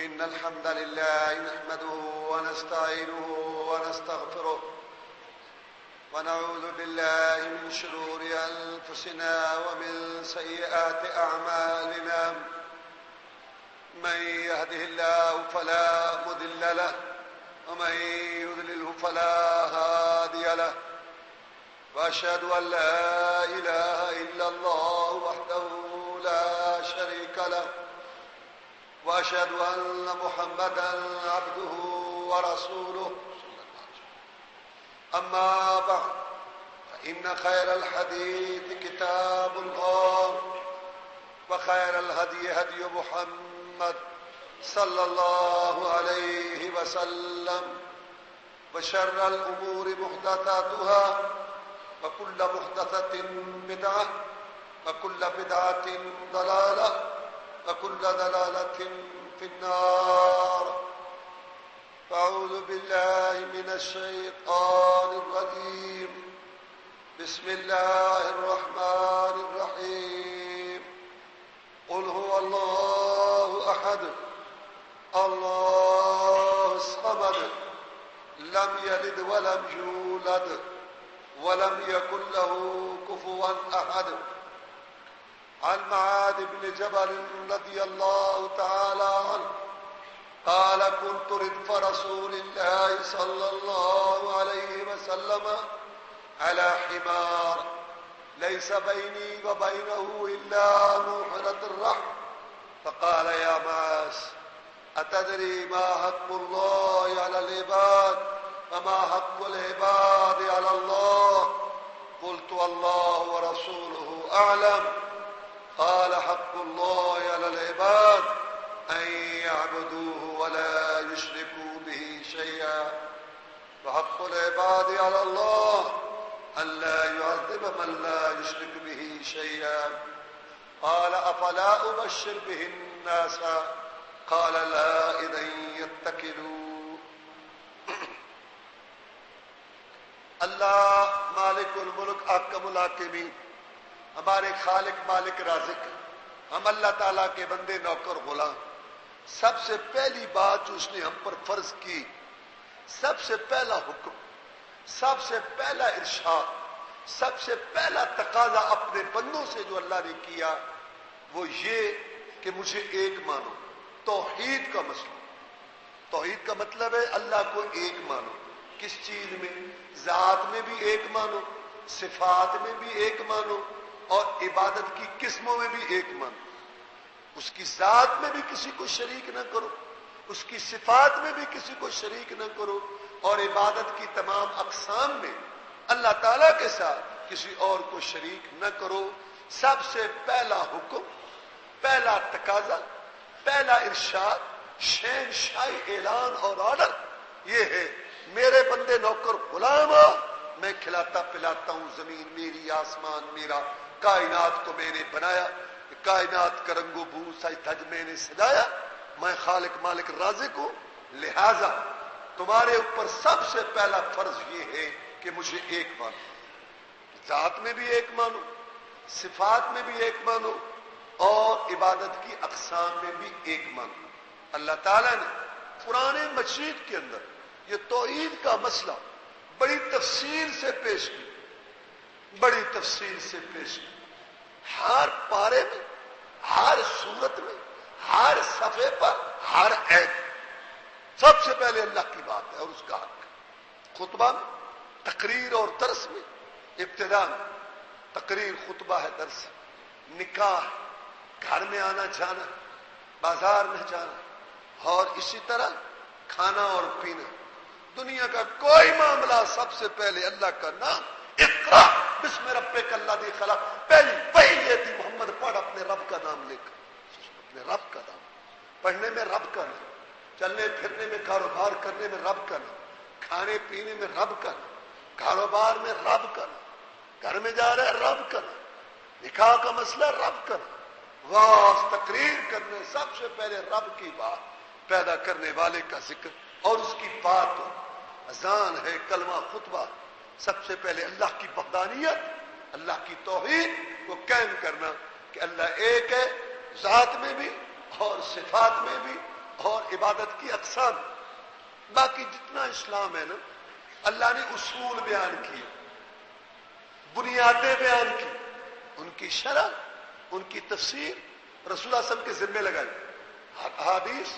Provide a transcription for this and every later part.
إن الحمد لله نحمده ونستعينه ونستغفره ونعوذ بالله من شرور أنفسنا ومن سيئات أعمالنا من يهده الله فلا مضل له ومن يضلله فلا هادي له وأشهد أن لا إله إلا الله وحده لا شريك له وأشهد أن محمدا عبده ورسوله أما بعد فإن خير الحديث كتاب الله وخير الهدي هدي محمد صلى الله عليه وسلم وشر الأمور محدثاتها وكل محدثة بدعة وكل بدعة ضلالة وكل ضلالة في النار. فأعوذ بالله من الشيطان الرجيم. بسم الله الرحمن الرحيم. قل هو الله أحد الله الصمد لم يلد ولم يولد ولم يكن له كفوا أحد. عن معاذ بن جبل رضي الله تعالى عنه قال كنت ردف رسول الله صلى الله عليه وسلم على حمار ليس بيني وبينه إلا نوحرة الرحم فقال يا معاذ أتدري ما حق الله على العباد وما حق العباد على الله؟ قلت الله ورسوله أعلم. قال حق الله على العباد أن يعبدوه ولا يشركوا به شيئا وحق العباد على الله أن لا يعذب من لا يشرك به شيئا. قال أفلا أبشر به الناس؟ قال لا إذا يتكلوا. اللہ مالک الملک احکم الحاکمین، ہمارے خالق مالک رازق، ہم اللہ تعالیٰ کے بندے نوکر غلام. سب سے پہلی بات جو اس نے ہم پر فرض کی، سب سے پہلا حکم، سب سے پہلا ارشاد، سب سے پہلا تقاضا اپنے بندوں سے جو اللہ نے کیا وہ یہ کہ مجھے ایک مانو. توحید کا مسئلہ، توحید کا مطلب ہے اللہ کو ایک مانو. کس چیز میں؟ ذات میں بھی ایک مانو، صفات میں بھی ایک مانو، اور عبادت کی قسموں میں بھی ایک مانو. اس کی ذات میں بھی کسی کو شریک نہ کرو، اس کی صفات میں بھی کسی کو شریک نہ کرو، اور عبادت کی تمام اقسام میں اللہ تعالیٰ کے ساتھ کسی اور کو شریک نہ کرو. سب سے پہلا حکم، پہلا تقاضا، پہلا ارشاد، شہنشاہی اعلان اور آرڈر یہ ہے میرے بندے نوکر غلام ہو، میں کھلاتا پلاتا ہوں، زمین میری، آسمان میرا، کائنات کو میں نے بنایا، کائنات کا رنگ و بو سج دھج میں نے سجایا، میں خالق مالک رازق ہوں. لہذا تمہارے اوپر سب سے پہلا فرض یہ ہے کہ مجھے ایک مانو، ذات میں بھی ایک مانو، صفات میں بھی ایک مانو، اور عبادت کی اقسام میں بھی ایک مانو. اللہ تعالیٰ نے قرآن مجید کے اندر یہ توحید کا مسئلہ بڑی تفصیل سے پیش کی، بڑی تفصیل سے پیش کی. ہر پارے میں، ہر صورت میں، ہر صفحے پر، ہر ایت سب سے پہلے اللہ کی بات ہے اور اس کا حق. خطبہ میں، تقریر اور درس میں، ابتدا میں تقریر، خطبہ ہے، درس، نکاح، گھر میں آنا جانا، بازار میں جانا، اور اسی طرح کھانا اور پینا. دنیا کا کوئی معاملہ سب سے پہلے اللہ کا نام، اقرا بسم ربک الذی خلق، پہلی وحی یہ تھی محمد پڑھ اپنے رب کا نام لے کر. اپنے رب کا نام پڑھنے میں رب کا نام، چلنے پھرنے میں، کاروبار کرنے میں رب کا نام، کھانے پینے میں رب کا نام، کاروبار میں رب کا نام، گھر میں جا رہا ہے رب کا نام، نکاح کا مسئلہ رب کا نام. واز تقریر کرنے سب سے پہلے رب کی بات، پیدا کرنے والے کا ذکر اور اس کی بات. اذان ہے، کلمہ، خطبہ، سب سے پہلے اللہ کی وحدانیت، اللہ کی توحید کو قائم کرنا کہ اللہ ایک ہے، ذات میں بھی اور صفات میں بھی اور عبادت کی اقسام. باقی جتنا اسلام ہے نا اللہ نے اصول بیان کیے, بنیادیں بیان کی, ان کی شرح, ان کی تفسیر رسول اللہ صلی اللہ علیہ وسلم کے ذمے لگائی. احادیث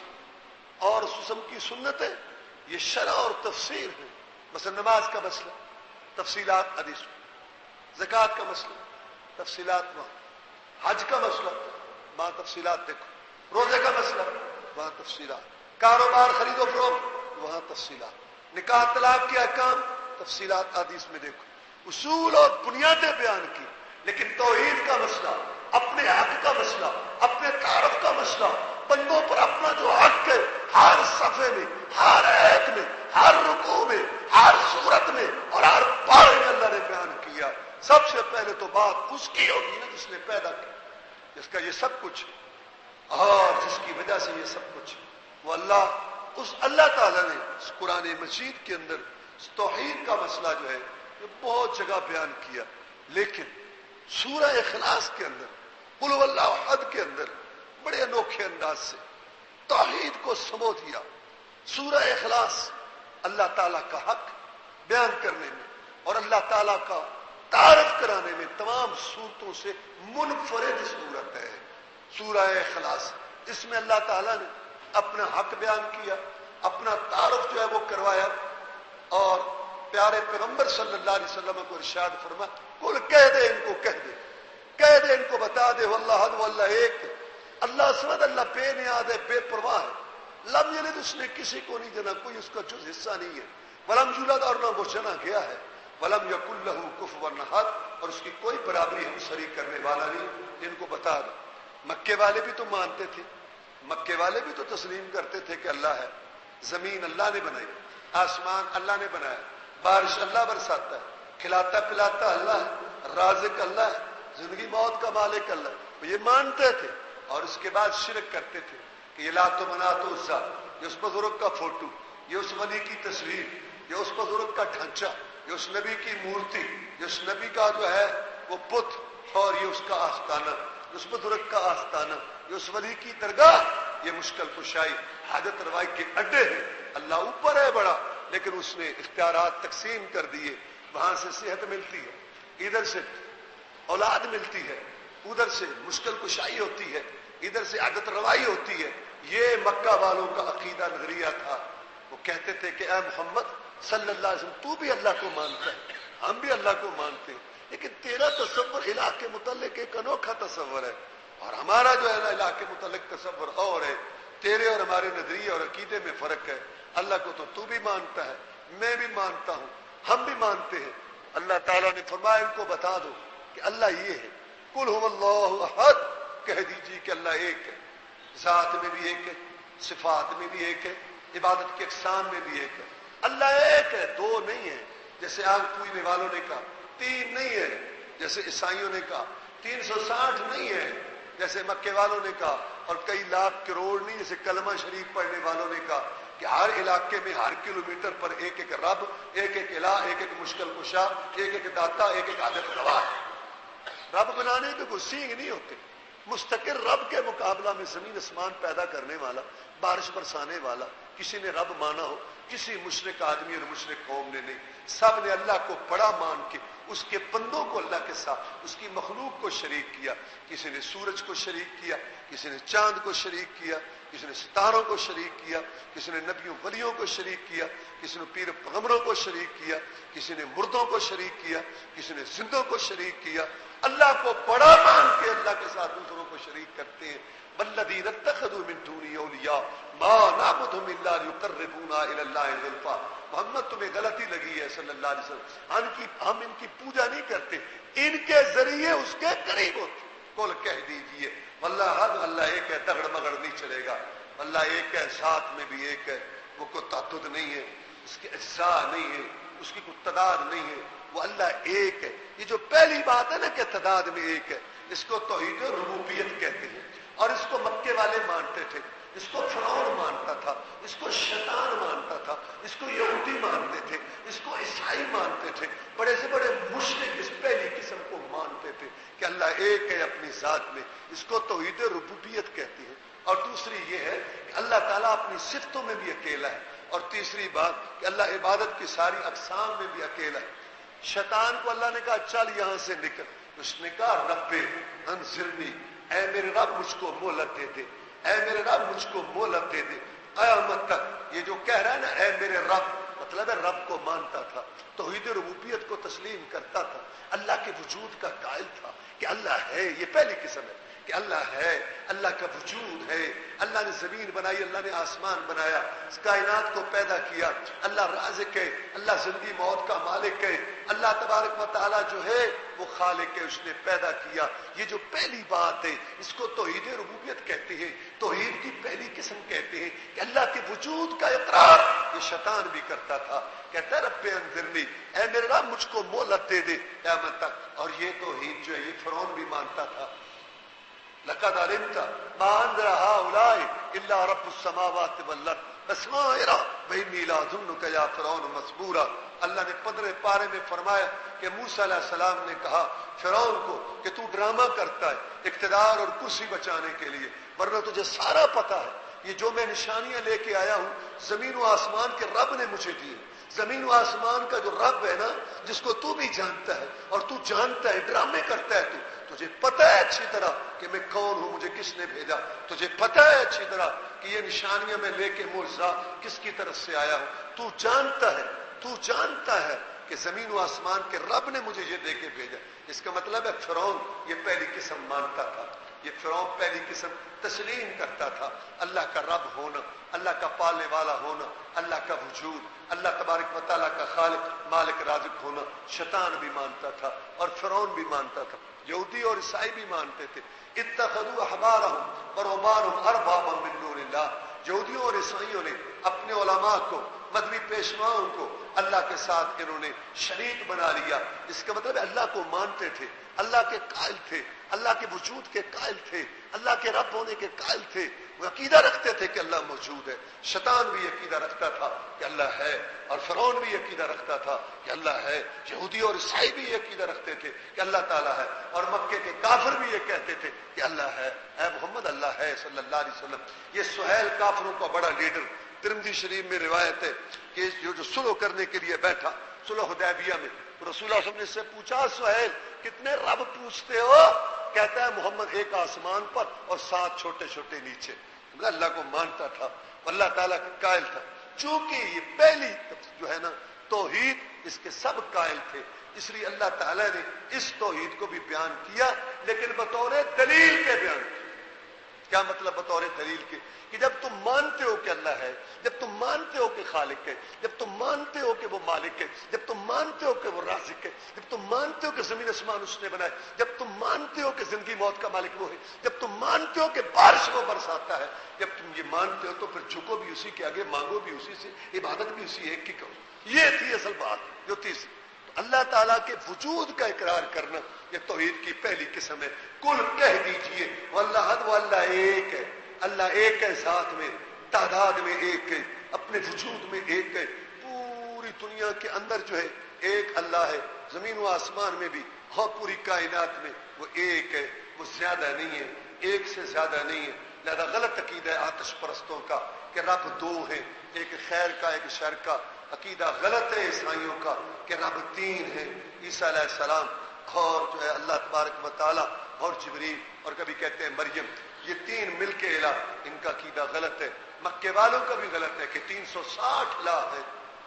اور رسول صلی اللہ علیہ وسلم کی سنتیں یہ شرح اور تفسیر ہے. مثلا نماز کا مسئلہ تفصیلات حدیث, زکوٰۃ کا مسئلہ تفصیلات وہاں, حج کا مسئلہ وہاں تفصیلات دیکھو, روزے کا مسئلہ وہاں تفصیلات, کاروبار خرید و فروخت وہاں تفصیلات, نکاح طلاق کے احکام تفصیلات حدیث میں دیکھو. اصول اور بنیادیں بیان کی. لیکن توحید کا مسئلہ, اپنے حق کا مسئلہ, اپنے تعارف کا مسئلہ, بندوں پر اپنا جو حق ہے ہر صفحے میں, ہر ایت میں, ہر رکوع میں, ہر صورت میں اور ہر پارے میں اللہ نے بیان کیا. سب سے پہلے تو بات اس کی ہوگی نا جس نے پیدا کی, جس کا یہ سب کچھ اور جس کی وجہ سے یہ سب کچھ, وہ اللہ. اس اللہ تعالیٰ نے اس قرآن مجید کے اندر توحید کا مسئلہ جو ہے یہ بہت جگہ بیان کیا. لیکن سورہ اخلاص کے اندر, قل هو اللہ احد کے اندر بڑے انوکھے انداز سے توحید کو سمو دیا. سورہ اخلاص اللہ تعالیٰ کا حق بیان کرنے میں اور اللہ تعالیٰ کا تعارف کرانے میں تمام صورتوں سے منفرد صورت ہے سورہ اخلاص. اس میں اللہ تعالیٰ نے اپنا حق بیان کیا, اپنا تعارف جو ہے وہ کروایا, اور پیارے پیغمبر صلی اللہ علیہ وسلم کو ارشاد فرما, کل کہہ دے ان کو, کہہ دے ان کو, بتا دے واللہ حد واللہ ایک, اللہ سمد, اللہ بے نیاز ہے, بے پرواہ ہے. لم یلد, اس نے کسی کو نہیں جنا, کوئی اس کا جز حصہ نہیں ہے. ولم یولد, اور نہ وہ جنا گیا ہے. ولم یکن لہ کفوا احد, اور اس کی کوئی برابری ہم شریک کرنے والا نہیں. ان کو بتا دو. مکے والے بھی تو مانتے تھے, مکے والے بھی تو تسلیم کرتے تھے کہ اللہ ہے. زمین اللہ نے بنائی, آسمان اللہ نے بنایا, بارش اللہ برساتا ہے, کھلاتا پلاتا اللہ ہے, رازق اللہ ہے, زندگی موت کا مالک اللہ ہے. یہ مانتے تھے اور اس کے بعد شرک کرتے تھے کہ یہ لات و منات و عزا, یہ اس بزرگ کا فوٹو, یہ اس ولی کی تصویر, یہ اس بزرگ کا ڈھانچہ, یہ اس نبی کی مورتی, یہ اس نبی کا جو ہے وہ بت, اور یہ اس کا آستانہ, اس بزرگ کا آستانہ, یہ اس ولی کی درگاہ, یہ مشکل کشائی حاجت روائی کے اڈے ہیں. اللہ اوپر ہے بڑا, لیکن اس نے اختیارات تقسیم کر دیے. وہاں سے صحت ملتی ہے, ادھر سے اولاد ملتی ہے, ادھر سے مشکل کشائی ہوتی ہے, ادھر سے عادت روائی ہوتی ہے. یہ مکہ والوں کا عقیدہ نظریہ تھا. وہ کہتے تھے کہ اے محمد صلی اللہ علیہ وسلم, تو بھی اللہ کو مانتا ہے, ہم بھی اللہ کو مانتے ہیں, لیکن تیرا تصور الہ کے متعلق ایک انوکھا تصور ہے, اور ہمارا جو ہے نا الہ کے متعلق تصور اور ہے. تیرے اور ہمارے نظریے اور عقیدے میں فرق ہے. اللہ کو تو بھی مانتا ہے, میں بھی مانتا ہوں, ہم بھی مانتے ہیں. اللہ تعالیٰ نے فرمایا ان کو بتا دو کہ اللہ یہ ہے. قل هو اللہ احد, کہہ دیجیے کہ اللہ ایک ہے, ذات میں بھی ایک ہے, صفات میں بھی ایک ہے, عبادت کے اقسام میں بھی ایک ہے. اللہ ایک ہے, دو نہیں ہے جیسے آگ پوجنے والوں نے کہا, تین نہیں ہے جیسے عیسائیوں نے کہا, 360 نہیں ہے جیسے مکے والوں نے کہا, اور کئی لاکھ کروڑ نہیں جیسے کلمہ شریف پڑھنے والوں نے کہا کہ ہر علاقے میں ہر کلومیٹر پر ایک ایک رب, ایک ایک الہ, ایک ایک مشکل کشا, ایک ایک داتا, ایک ایک عادت روا ہے. رب بنانے کے کوئی سینگ نہیں ہوتے. مستقل رب کے مقابلہ میں زمین اسمان پیدا کرنے والا, بارش برسانے والا, کسی نے رب مانا ہو, کسی مشرک آدمی اور مشرک قوم نے نہیں. سب نے اللہ کو بڑا مان کے اس کے بندوں کو اللہ کے ساتھ اس کی مخلوق کو شریک کیا. کسی نے سورج کو شریک کیا, کسی نے چاند کو شریک کیا, کسی نے ستاروں کو شریک کیا, کسی نے نبیوں ولیوں کو شریک کیا, کسی نے پیر پیغمبروں کو شریک کیا, کسی نے مردوں کو شریک کیا, کسی نے زندوں کو شریک کیا. اللہ کو بڑا مان کے اللہ کے ساتھ دوسروں کو شریک کرتے ہیں. والذین اتخذوا من دونہ اولیاء ما نعبدهم الا ليقربونا الى الله زلفى. محمد تمہیں غلطی لگی ہے صلی اللہ علیہ وسلم, ہم ان کی پوجا نہیں کرتے, ان کے ذریعے اس کے قریب ہوتے. کل کہہ دیجئے واللہ حد, اللہ ایک ہے, دگڑ مگڑ نہیں چلے گا. اللہ ایک ہے, ساتھ میں بھی ایک ہے, وہ کوئی تعدد نہیں ہے, اس کے اجزاء نہیں ہے, اس کی کوئی تعداد نہیں ہے, وہ اللہ ایک ہے. یہ جو پہلی بات ہے نا کہ تعداد میں ایک ہے, اس کو توحید ربوبیت کہتے ہیں, اور اس کو مکے والے مانتے تھے, اس کو فرعون مانتا تھا, اس کو شیطان مانتا تھا, اس کو یہودی مانتے تھے, اس کو عیسائی مانتے تھے, بڑے سے بڑے مشرک اس پہلی قسم کو مانتے تھے کہ اللہ ایک ہے اپنی ذات میں. اس کو توحید ربوبیت کہتے ہیں. اور دوسری یہ ہے کہ اللہ تعالیٰ تعالیٰ اپنی صفتوں میں بھی اکیلا ہے. اور تیسری بات کہ اللہ عبادت کی ساری اقسام میں بھی اکیلا ہے. شیطان کو اللہ نے کہا چل یہاں سے نکل. اس نے کہا رب انظرنی، اے میرے رب مجھ کو مہلت دے دے، اے میرے رب مجھ کو مہلت دے دے قیامت تک. یہ جو کہہ رہا ہے نا اے میرے رب، مطلب ہے رب کو مانتا تھا، توحید ربوبیت کو تسلیم کرتا تھا، اللہ کے وجود کا قائل تھا کہ اللہ ہے. یہ پہلی قسم ہے کہ اللہ ہے، اللہ کا وجود ہے. اللہ نے زمین بنائی، اللہ نے آسمان بنایا، اس کائنات کو پیدا کیا. اللہ رازق ہے، اللہ زندگی موت کا مالک ہے. اللہ تبارک و تعالی جو ہے وہ خالق ہے، اس نے پیدا کیا. یہ جو پہلی بات ہے اس کو توحید ربوبیت کہتے ہیں. توحید کی پہلی قسم کہتے ہیں کہ اللہ کے وجود کا اقرار. یہ شیطان بھی کرتا تھا، کہتا ہے رب انذرنی، اے میرے رب مجھ کو مہلت دے دے قیامت تک. اور یہ توحید جو ہے یہ فرعون بھی مانتا تھا. لقد علمت ما انذر هؤلاء الا رب السماوات والارض بصائر واني لاظنك يا فرعون مسبورا. اللہ نے 15 پارے میں فرمایا کہ موسیٰ علیہ السلام نے کہا فرعون کو کہ تو ڈرامہ کرتا ہے اقتدار اور کرسی بچانے کے لیے، ورنہ تجھے سارا پتا ہے یہ جو میں نشانیاں لے کے آیا ہوں زمین و آسمان کے رب نے مجھے دی. زمین و آسمان کا جو رب ہے نا، جس کو تو بھی جانتا ہے اور تو جانتا ہے، ڈرامے کرتا ہے. تجھے پتہ ہے اچھی طرح کہ میں کون ہوں، مجھے کس نے بھیجا. تجھے پتہ ہے اچھی طرح کہ یہ نشانیاں میں لے کے معجزہ کس کی طرف سے آیا ہوں. تو جانتا ہے کہ زمین و آسمان کے رب نے مجھے یہ دے کے بھیجا. اس کا مطلب ہے فرعون یہ پہلی قسم مانتا تھا. یہ فرعون پہلی قسم تسلیم کرتا تھا اللہ کا رب ہونا، اللہ کا پالنے والا ہونا، اللہ کا وجود، اللہ تبارک و تعالیٰ کا خالق مالک رازق ہونا. شیطان بھی مانتا تھا اور فرعون بھی مانتا تھا. یہودی اور عیسائی بھی مانتے تھے. اتخذوا احبارهم ورهبانهم اربابا من دون اللہ. یہودیوں اور عیسائیوں نے اپنے علماء کو، مذہبی پیشواؤں کو اللہ کے ساتھ انہوں نے شریک بنا لیا. اس کا مطلب اللہ کو مانتے تھے، اللہ کے قائل تھے، اللہ کے وجود کے قائل تھے، اللہ کے رب ہونے کے قائل تھے. وہ عقیدہ رکھتے تھے کہ اللہ موجود ہے. شیطان بھی عقیدہ رکھتا تھا کہ اللہ ہے، اور فرعون بھی عقیدہ رکھتا تھا کہ اللہ ہے. یہودی اور عیسائی بھی عقیدہ رکھتے تھے کہ اللہ تعالیٰ ہے، اور مکے کے کافر بھی یہ کہتے تھے کہ اللہ ہے، اے محمد اللہ ہے صلی اللہ علیہ وسلم. یہ سہیل کافروں کا بڑا لیڈر. ترمذی شریف میں روایت ہے کہ جو صلح کرنے کے لیے بیٹھا صلح حدیبیہ میں، رسول اللہ صلی اللہ علیہ وسلم نے اس سے پوچھا سہیل کتنے رب پوچھتے ہو؟ کہتا ہے محمد ایک آسمان پر اور 7 چھوٹے چھوٹے نیچے. اللہ کو مانتا تھا، اللہ تعالیٰ کے قائل تھا. چونکہ یہ پہلی جو ہے نا توحید، اس کے سب قائل تھے، اس لیے اللہ تعالیٰ نے اس توحید کو بھی بیان کیا، لیکن بطور دلیل کے بیان کیا. کیا مطلب بطور دلیل کے؟ کہ جب تم مانتے ہو کہ اللہ ہے، جب تم مانتے ہو کہ خالق ہے، جب تم مانتے ہو کہ وہ مالک ہے، جب تم مانتے ہو کہ وہ رازق ہے، جب تم مانتے ہو کہ زمین آسمان اس نے بنائے، جب تم مانتے ہو کہ زندگی موت کا مالک وہ ہے، جب تم مانتے ہو کہ بارش وہ برساتا ہے، جب تم یہ مانتے ہو تو پھر جھکو بھی اسی کے آگے، مانگو بھی اسی سے، عبادت بھی اسی ایک کی کرو. یہ تھی اصل بات جو تیسری. اللہ تعالیٰ کے وجود کا اقرار کرنا یہ توحید کی پہلی قسم ہے. کل کہہ دیجئے واللہ حد، وہ اللہ ایک ہے، اللہ ایک ہے، ذات میں، تعداد میں ایک ہے، اپنے وجود میں ایک ہے. پوری دنیا کے اندر جو ہے ایک اللہ ہے، زمین و آسمان میں بھی، اور پوری کائنات میں وہ ایک ہے، وہ زیادہ نہیں ہے، ایک سے زیادہ نہیں ہے. لہذا غلط عقیدہ ہے آتش پرستوں کا کہ رب 2 ہیں، ایک خیر کا ایک شر کا. عقیدہ غلط ہے عیسائیوں کا کہ رب 3 ہے، عیسیٰ علیہ السلام اور جو ہے اللہ تبارک و تعالیٰ اور جبریل، اور کبھی کہتے ہیں مریم، یہ 3 مل کے الہ. ان کا عقیدہ غلط ہے. مکے والوں کا بھی غلط ہے کہ 360 الہ ہے.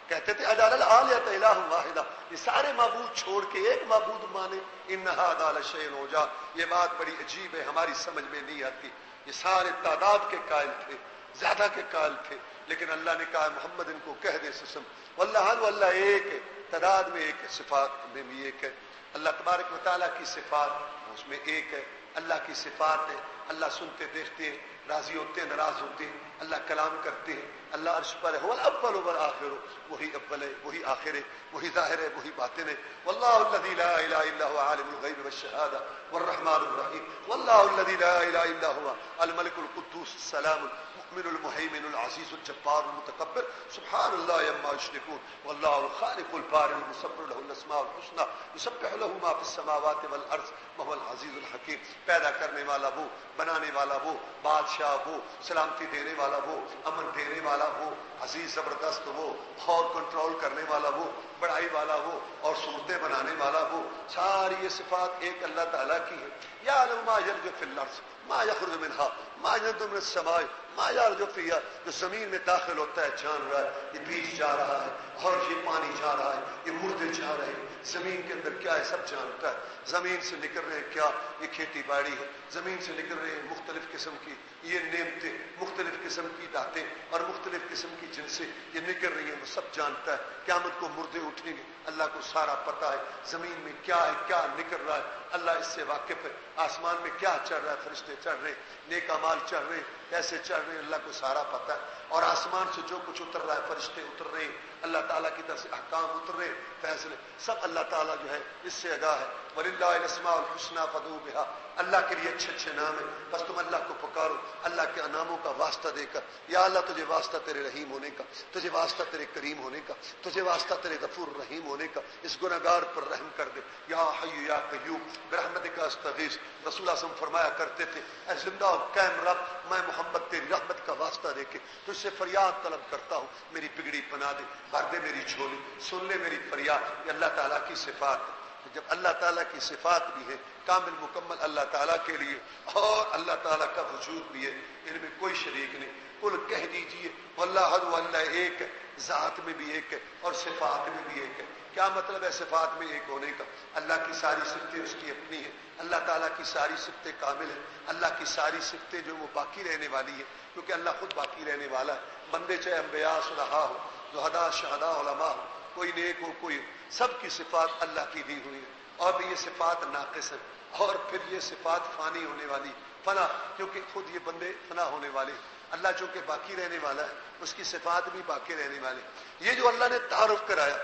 کہتے تھے اجعل الآلہۃ الہ واحدہ، یہ سارے معبود چھوڑ کے ایک معبود مانے. ان ھذا لشیء عجاب، یہ بات بڑی عجیب ہے، ہماری سمجھ میں نہیں آتی. یہ سارے تعداد کے قائل تھے، زیادہ کے قائل تھے، لیکن اللہ نے کہا محمد ان کو کہہ دے سسم واللہ حد، واللہ ایک ہے، تعداد میں ایک ہے، صفات میں بھی ایک ہے. اللہ تبارک و تعالیٰ کی صفات اس میں ایک ہے. اللہ کی صفات ہے، اللہ سنتے دیکھتے ہیں، راضی ہوتے ہیں، ناراض ہوتے ہیں، اللہ کلام کرتے ہیں، اللہ عرش پر ہے. هو الاول والآخر، وہی اول ہے، وہی آخر ہے، وہی ظاہر ہے، وہی باطن ہے. واللہ الذی لا الہ الا هو عالم الغیب والشہادہ والرحمن الرحیم. واللہ الذی لا الہ الا هو الملک القدوس السلام المؤمن المهيمن العزيز الجبار المتكبر سبحان الله عما يشركون. والله الخالق البارئ المصور له الاسماء الحسنى يسبح له ما في السماوات والارض وهو العزيز الحكيم. پیدا کرنے والا وہ بنانے والا وہ، بادشاہ وہ، سلامتی دینے والا وہ، امن دینے والا وہ، عزیز زبردست وہ، اور کنٹرول کرنے والا وہ، بڑائی والا وہ، اور صورتیں بنانے والا وہ، ساری یہ صفات ایک اللہ تعالیٰ کی ہے۔ یعلم ما یلج فی الارض ما یخرج منها ما ينزل من السماء ما یعرج فیہا، جو زمین میں داخل ہوتا ہے جان رہا ہے یہ بیج جا رہا ہے اور یہ پانی جا رہا ہے، یہ مردے جا رہے ہیں، زمین کے اندر کیا ہے سب جانتا ہے۔ زمین سے نکل رہے ہیں کیا، یہ کھیتی باڑی ہے، زمین سے نکل رہے ہیں مختلف قسم کی یہ نعمتیں، مختلف قسم کی داتیں اور مختلف قسم کی جنسیں یہ نکل رہی ہیں، وہ سب جانتا ہے۔ قیامت کو مردے اٹھیں گے، اللہ کو سارا پتہ ہے، زمین میں کیا ہے کیا نکل رہا ہے اللہ اس سے واقف ہے، آسمان میں کیا چل رہا ہے، فرشتے چڑھ رہے ہیں، نیک اعمال چڑھ رہے ہیں، کیسے چڑھ رہے ہیں اللہ کو سارا پتہ ہے، اور آسمان سے جو کچھ اتر رہا ہے فرشتے اتر رہے ہیں، اللہ تعالیٰ کی طرف سے احکام اتر رہے ہیں، فیصلے سب اللہ تعالیٰ جو ہے اس سے آگاہ ہے۔ وَلِلَّهِ الْأَسْمَاءُ الْحُسْنَىٰ فَادْعُوهُ بِهَا، اللہ کے لیے اچھے اچھے نام ہیں، بس تم اللہ کو پکارو اللہ کے ناموں کا واسطہ دے کر۔ یا اللہ تجھے واسطہ تیرے رحیم ہونے کا، تجھے واسطہ تیرے کریم ہونے کا، تجھے واسطہ تیرے غفور رحیم ہونے کا، اس گنہگار پر رحم کر دے۔ یا حی یا قیوم برحمتک استغیث، رسول اللہ صلی اللہ علیہ وسلم فرمایا کرتے تھے اے زندہ و قائم رب، میں محمد تیری رحمت کا واسطہ دے کے تجھ سے فریاد طلب کرتا ہوں، میری بگڑی پناہ دے، بھر دے میری جھولی، سن لے میری فریاد۔ یہ اللہ تعالیٰ کی صفات ہے۔ جب اللہ تعالیٰ کی صفات بھی ہے کامل مکمل اللہ تعالیٰ کے لیے، اور اللہ تعالیٰ کا وجود بھی ہے، ان میں کوئی شریک نہیں۔ قل کہہ دیجئے واللہ احد، اللہ ایک ہے، ذات میں بھی ایک ہے اور صفات میں بھی ایک ہے۔ کیا مطلب ہے صفات میں ایک ہونے کا؟ اللہ کی ساری صفتیں اس کی اپنی ہیں، اللہ تعالیٰ کی ساری صفتیں کامل ہیں، اللہ کی ساری صفتیں جو وہ باقی رہنے والی ہے، کیونکہ اللہ خود باقی رہنے والا ہے۔ بندے چاہے انبیاء صلحاء ہو، زہداء شہداء علماء ہو، کوئی نیک ہو کوئی، سب کی صفات اللہ کی دی ہوئی ہے، اور بھی یہ صفات ناقص ہیں، اور پھر یہ صفات فانی ہونے والی، فنا، کیونکہ خود یہ بندے فنا ہونے والے ہیں۔ اللہ جو کہ باقی رہنے والا ہے اس کی صفات بھی باقی رہنے والے۔ یہ جو اللہ نے تعارف کرایا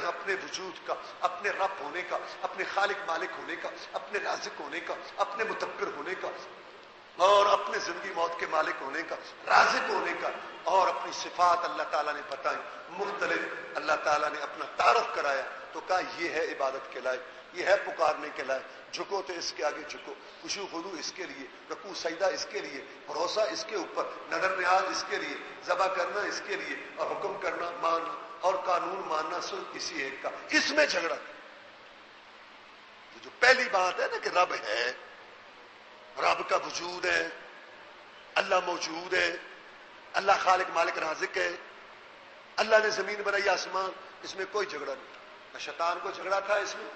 اپنے وجود کا، اپنے رب ہونے کا، اپنے خالق مالک ہونے کا، اپنے رازق ہونے کا، اپنے مدبر ہونے کا، اور اپنے زندگی موت کے مالک ہونے کا، رازق ہونے کا، اور اپنی صفات اللہ تعالیٰ نے بتائی مختلف، اللہ تعالیٰ نے اپنا تعارف کرایا تو کہا یہ ہے عبادت کے لائق، یہ ہے پکارنے کے لائق، جھکو تو اس کے آگے جھکو، خشوع خضوع اس کے لیے، رکوع سجدہ اس کے لیے، بھروسہ اس کے اوپر، نظر نیاز اس کے لیے، ذبح کرنا اس کے لیے، اور حکم کرنا ماننا اور قانون ماننا صرف اسی ایک کا۔ اس میں جھگڑا جو پہلی بات ہے نا کہ رب ہے، رب کا وجود ہے، اللہ موجود ہے، اللہ خالق مالک رازق ہے، اللہ نے زمین بنائی آسمان، اس میں کوئی جھگڑا نہیں۔ نہ شیطان کو جھگڑا تھا اس میں،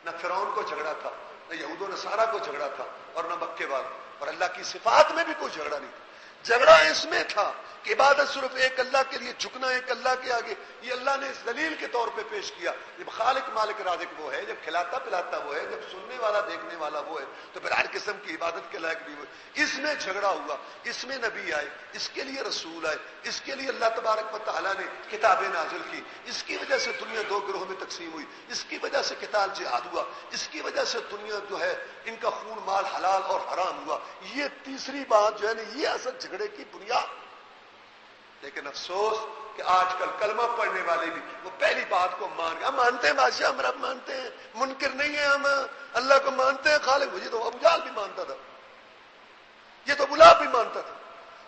نہ فرعون کو جھگڑا تھا، نہ یہود و نصارہ کو جھگڑا تھا، اور نہ مکے والے، اور اللہ کی صفات میں بھی کوئی جھگڑا نہیں تھا۔ جھگڑا اس میں تھا کہ عبادت صرف ایک اللہ کے لیے، جھکنا ایک اللہ کے آگے، یہ اللہ نے اس دلیل کے طور پہ پیش کیا۔ جب خالق مالک رازق وہ ہے، جب کھلاتا پلاتا وہ ہے، جب سننے والا دیکھنے والا وہ ہے، تو پھر ہر قسم کی عبادت کے لائق بھی ہوئے۔ اس میں جھگڑا ہوا، اس میں نبی آئے، اس کے لیے رسول آئے، اس کے لیے اللہ تبارک و تعالیٰ نے کتابیں نازل کی، اس کی وجہ سے دنیا دو گروہ میں تقسیم ہوئی، اس کی وجہ سے قتال جہاد ہوا، اس کی وجہ سے دنیا جو ہے ان کا خون مال حلال اور حرام ہوا۔ یہ تیسری بات جو ہے نا، یہ اصل جھگڑے کی بنیاد۔ لیکن افسوس کہ آج کل کلمہ پڑھنے والے بھی وہ پہلی بات کو مان گئے، ہم مانتے ہیں بادشاہ، ہم رب مانتے ہیں، منکر نہیں ہے، ہم اللہ کو مانتے ہیں، خالق، مجھے تو ابو جہل بھی مانتا تھا، یہ تو ابو لہب بھی مانتا تھا۔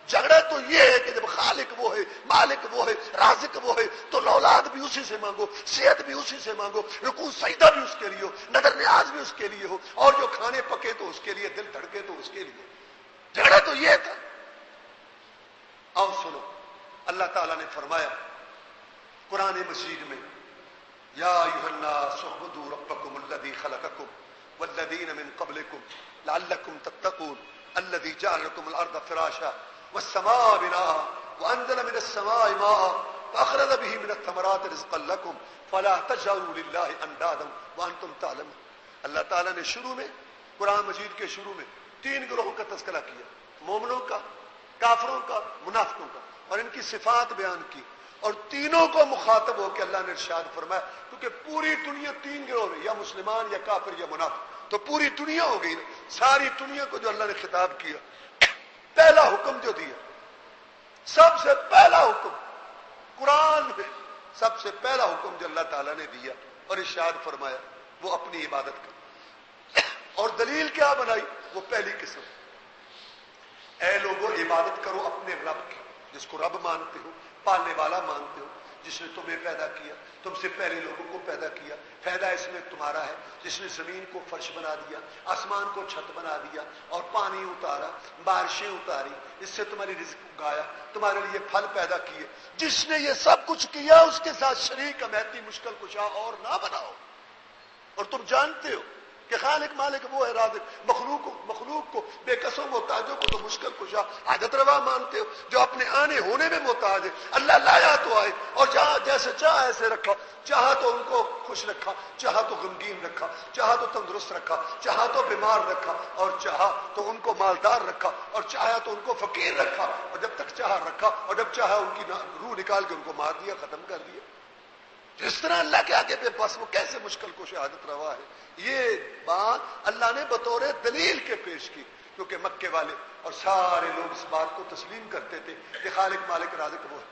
جھگڑا تو یہ ہے کہ جب خالق وہ ہے، مالک وہ ہے، رازق وہ ہے، تو اولاد بھی اسی سے مانگو، صحت بھی اسی سے مانگو، رکوع سجدہ بھی اس کے لیے ہو، نظر نیاز بھی اس کے لیے ہو، اور جو کھانے پکے تو اس کے لیے، دل دھڑکے تو اس کے لیے۔ جھگڑا تو یہ تھا۔ اور سنو، اللہ تعالیٰ نے فرمایا قرآن مجید میں، یا ایھا الناس اعبدوا ربکم الذی خلقکم والذین من قبلکم لعلکم تتقون الذی جعل لکم الارض فراشا والسماء بناء وانزل من السماء ماء فاخرج به من الثمرات رزقا لکم فلا تجعلوا للہ اندادا وانتم تعلمون۔ اللہ تعالیٰ نے شروع میں، قرآن مجید کے شروع میں، تین گروہوں کا تذکرہ کیا، مومنوں کا، کافروں کا، منافقوں کا، اور ان کی صفات بیان کی، اور تینوں کو مخاطب ہو کے اللہ نے ارشاد فرمایا، کیونکہ پوری دنیا تین گروہ میں، یا مسلمان یا کافر یا منافق، تو پوری دنیا ہو گئی، ساری دنیا کو جو اللہ نے خطاب کیا، پہلا حکم جو دیا، سب سے پہلا حکم قرآن میں، سب سے پہلا حکم جو اللہ تعالیٰ نے دیا اور ارشاد فرمایا، وہ اپنی عبادت کا، اور دلیل کیا بنائی؟ وہ پہلی قسم، اے لوگوں عبادت کرو اپنے رب کی، جس کو رب مانتے ہو، پالنے والا مانتے ہو، جس نے تمہیں پیدا کیا، تم سے پہلے لوگوں کو پیدا کیا، فائدہ اس میں تمہارا ہے، جس نے زمین کو فرش بنا دیا، آسمان کو چھت بنا دیا، اور پانی اتارا، بارشیں اتاری، اس سے تمہاری رزق اگایا، تمہارے لیے پھل پیدا کیے، جس نے یہ سب کچھ کیا اس کے ساتھ شریک امیتی مشکل کشا اور نہ بناؤ۔ اور تم جانتے ہو کہ خالق مالک وہ ہے رازق، مخلوق کو بے قسم محتاجوں کو تو مشکل کشا حاجت روا مانتے ہو، جو اپنے آنے ہونے میں محتاج ہے۔ اللہ لایا تو آئے اور جہاں جیسے چاہا ایسے رکھا، چاہا تو ان کو خوش رکھا، چاہا تو غمگین رکھا، چاہا تو تندرست رکھا، چاہا تو بیمار رکھا، اور چاہا تو ان کو مالدار رکھا، اور چاہا تو ان کو فقیر رکھا، اور جب تک چاہا رکھا، اور جب چاہا ان کی روح نکال کے ان کو مار دیا، ختم کر دیا۔ جس طرح اللہ کے آگے بے بس وہ کیسے مشکل کو شہادت روا ہے، یہ بات اللہ نے بطور دلیل کے پیش کی، کیونکہ مکے والے اور سارے لوگ اس بات کو تسلیم کرتے تھے کہ خالق مالک رازق وہ ہے۔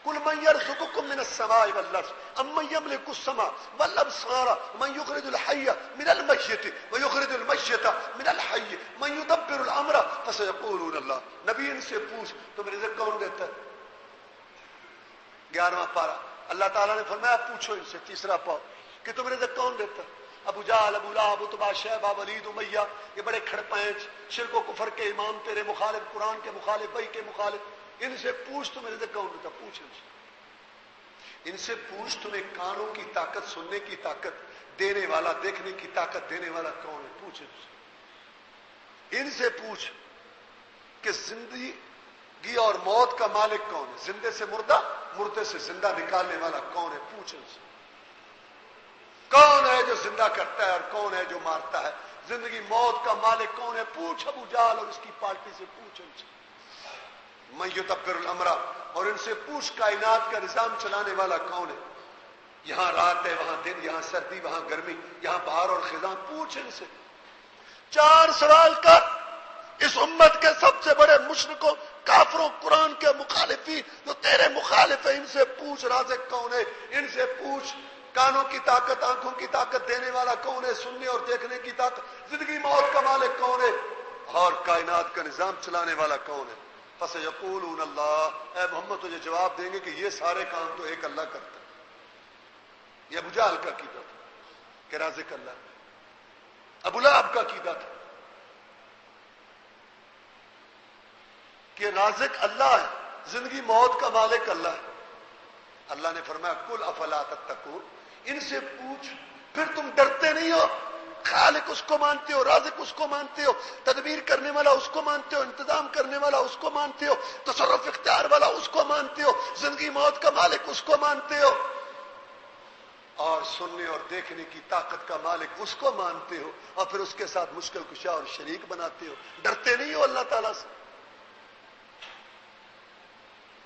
قل من يرزقكم من السماء والارض امن يملك السماء والابصار من يخرج الحي من الميت ويخرج الميت من الحي من يدبر الامر فسيقولون الله۔ نبی ان سے پوچھ تمہیں رزق کون دیتا ہے؟ 11واں پارہ اللہ تعالیٰ نے فرمایا پوچھو ان سے، تیسرا پاؤ کہ تم رزق کون دیتا؟ ابو جہل، ابو لہب، اتبا، شیبہ، ولید، امیہ، یہ بڑے کھڑپینچ شرک و کفر کے امام تیرے مخالف، قرآن کے مخالف، وحی کے مخالف، ان سے پوچھ تمہیں رزق کون دیتا؟ پوچھ ان سے پوچھ تمہیں کانوں کی طاقت، سننے کی طاقت دینے والا، دیکھنے کی طاقت دینے والا کون ہے؟ پوچھ ان سے پوچھ کہ زندگی اور موت کا مالک کون ہے، زندے سے مردہ، مردے سے زندہ نکالنے والا کون ہے؟ پوچھ ان سے کون ہے جو زندہ کرتا ہے اور کون ہے جو مارتا ہے، زندگی موت کا مالک کون ہے؟ پوچھ ابو جہل اور اس کی پارٹی سے، پوچھ ان سے۔ من یدبر الامر، اور ان سے پوچھ کائنات کا نظام چلانے والا کون ہے، یہاں رات ہے وہاں دن، یہاں سردی وہاں گرمی، یہاں بہار اور خزاں، پوچھ ان سے۔ 4 سوال کر اس امت کے سب سے بڑے مشرکوں، کافروں، قرآن کے مخالفین جو تیرے مخالف ہیں، ان سے پوچھ رازق کون ہے، ان سے پوچھ کانوں کی طاقت، آنکھوں کی طاقت دینے والا کون ہے، سننے اور دیکھنے کی طاقت، زندگی موت کا مالک کون ہے، اور کائنات کا نظام چلانے والا کون ہے۔ فسیقولون اللہ، اے محمد تجھے جواب دیں گے کہ یہ سارے کام تو ایک اللہ کرتا ہے۔ یہ ابو جہل کا عقیدہ تھا کہ رازق اللہ ہے، ابو لہب کا عقیدہ تھا کہ رازق اللہ ہے، زندگی موت کا مالک اللہ ہے۔ اللہ نے فرمایا کل افلا تتقون، ان سے پوچھ پھر تم ڈرتے نہیں ہو؟ خالق اس کو مانتے ہو، رازق اس کو مانتے ہو، تدبیر کرنے والا اس کو مانتے ہو، انتظام کرنے والا اس کو مانتے ہو، تصرف اختیار والا اس کو مانتے ہو، زندگی موت کا مالک اس کو مانتے ہو، اور سننے اور دیکھنے کی طاقت کا مالک اس کو مانتے ہو، اور پھر اس کے ساتھ مشکل کشا اور شریک بناتے ہو، ڈرتے نہیں ہو اللہ تعالیٰ سے؟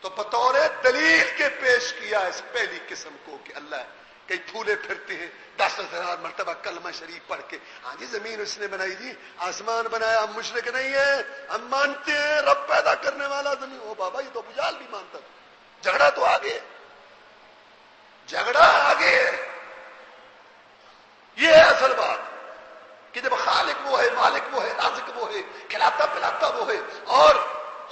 تو بطور دلیل کے پیش کیا اس پہلی قسم کو کہ اللہ کئی پھولے پھرتے ہیں 10,000 مرتبہ کلمہ شریف پڑھ کے، ہاں جی زمین اس نے بنائی جی، آسمان بنایا، ہم مشرک نہیں ہیں، ہم مانتے ہیں رب پیدا کرنے والا زمین۔ او بابا یہ تو ابو جہل بھی مانتا تھا، جھگڑا تو آگے، جھگڑا آگے، یہ ہے اصل بات کہ جب خالق وہ ہے، مالک وہ ہے، رازق وہ ہے، کھلاتا پلاتا وہ ہے، اور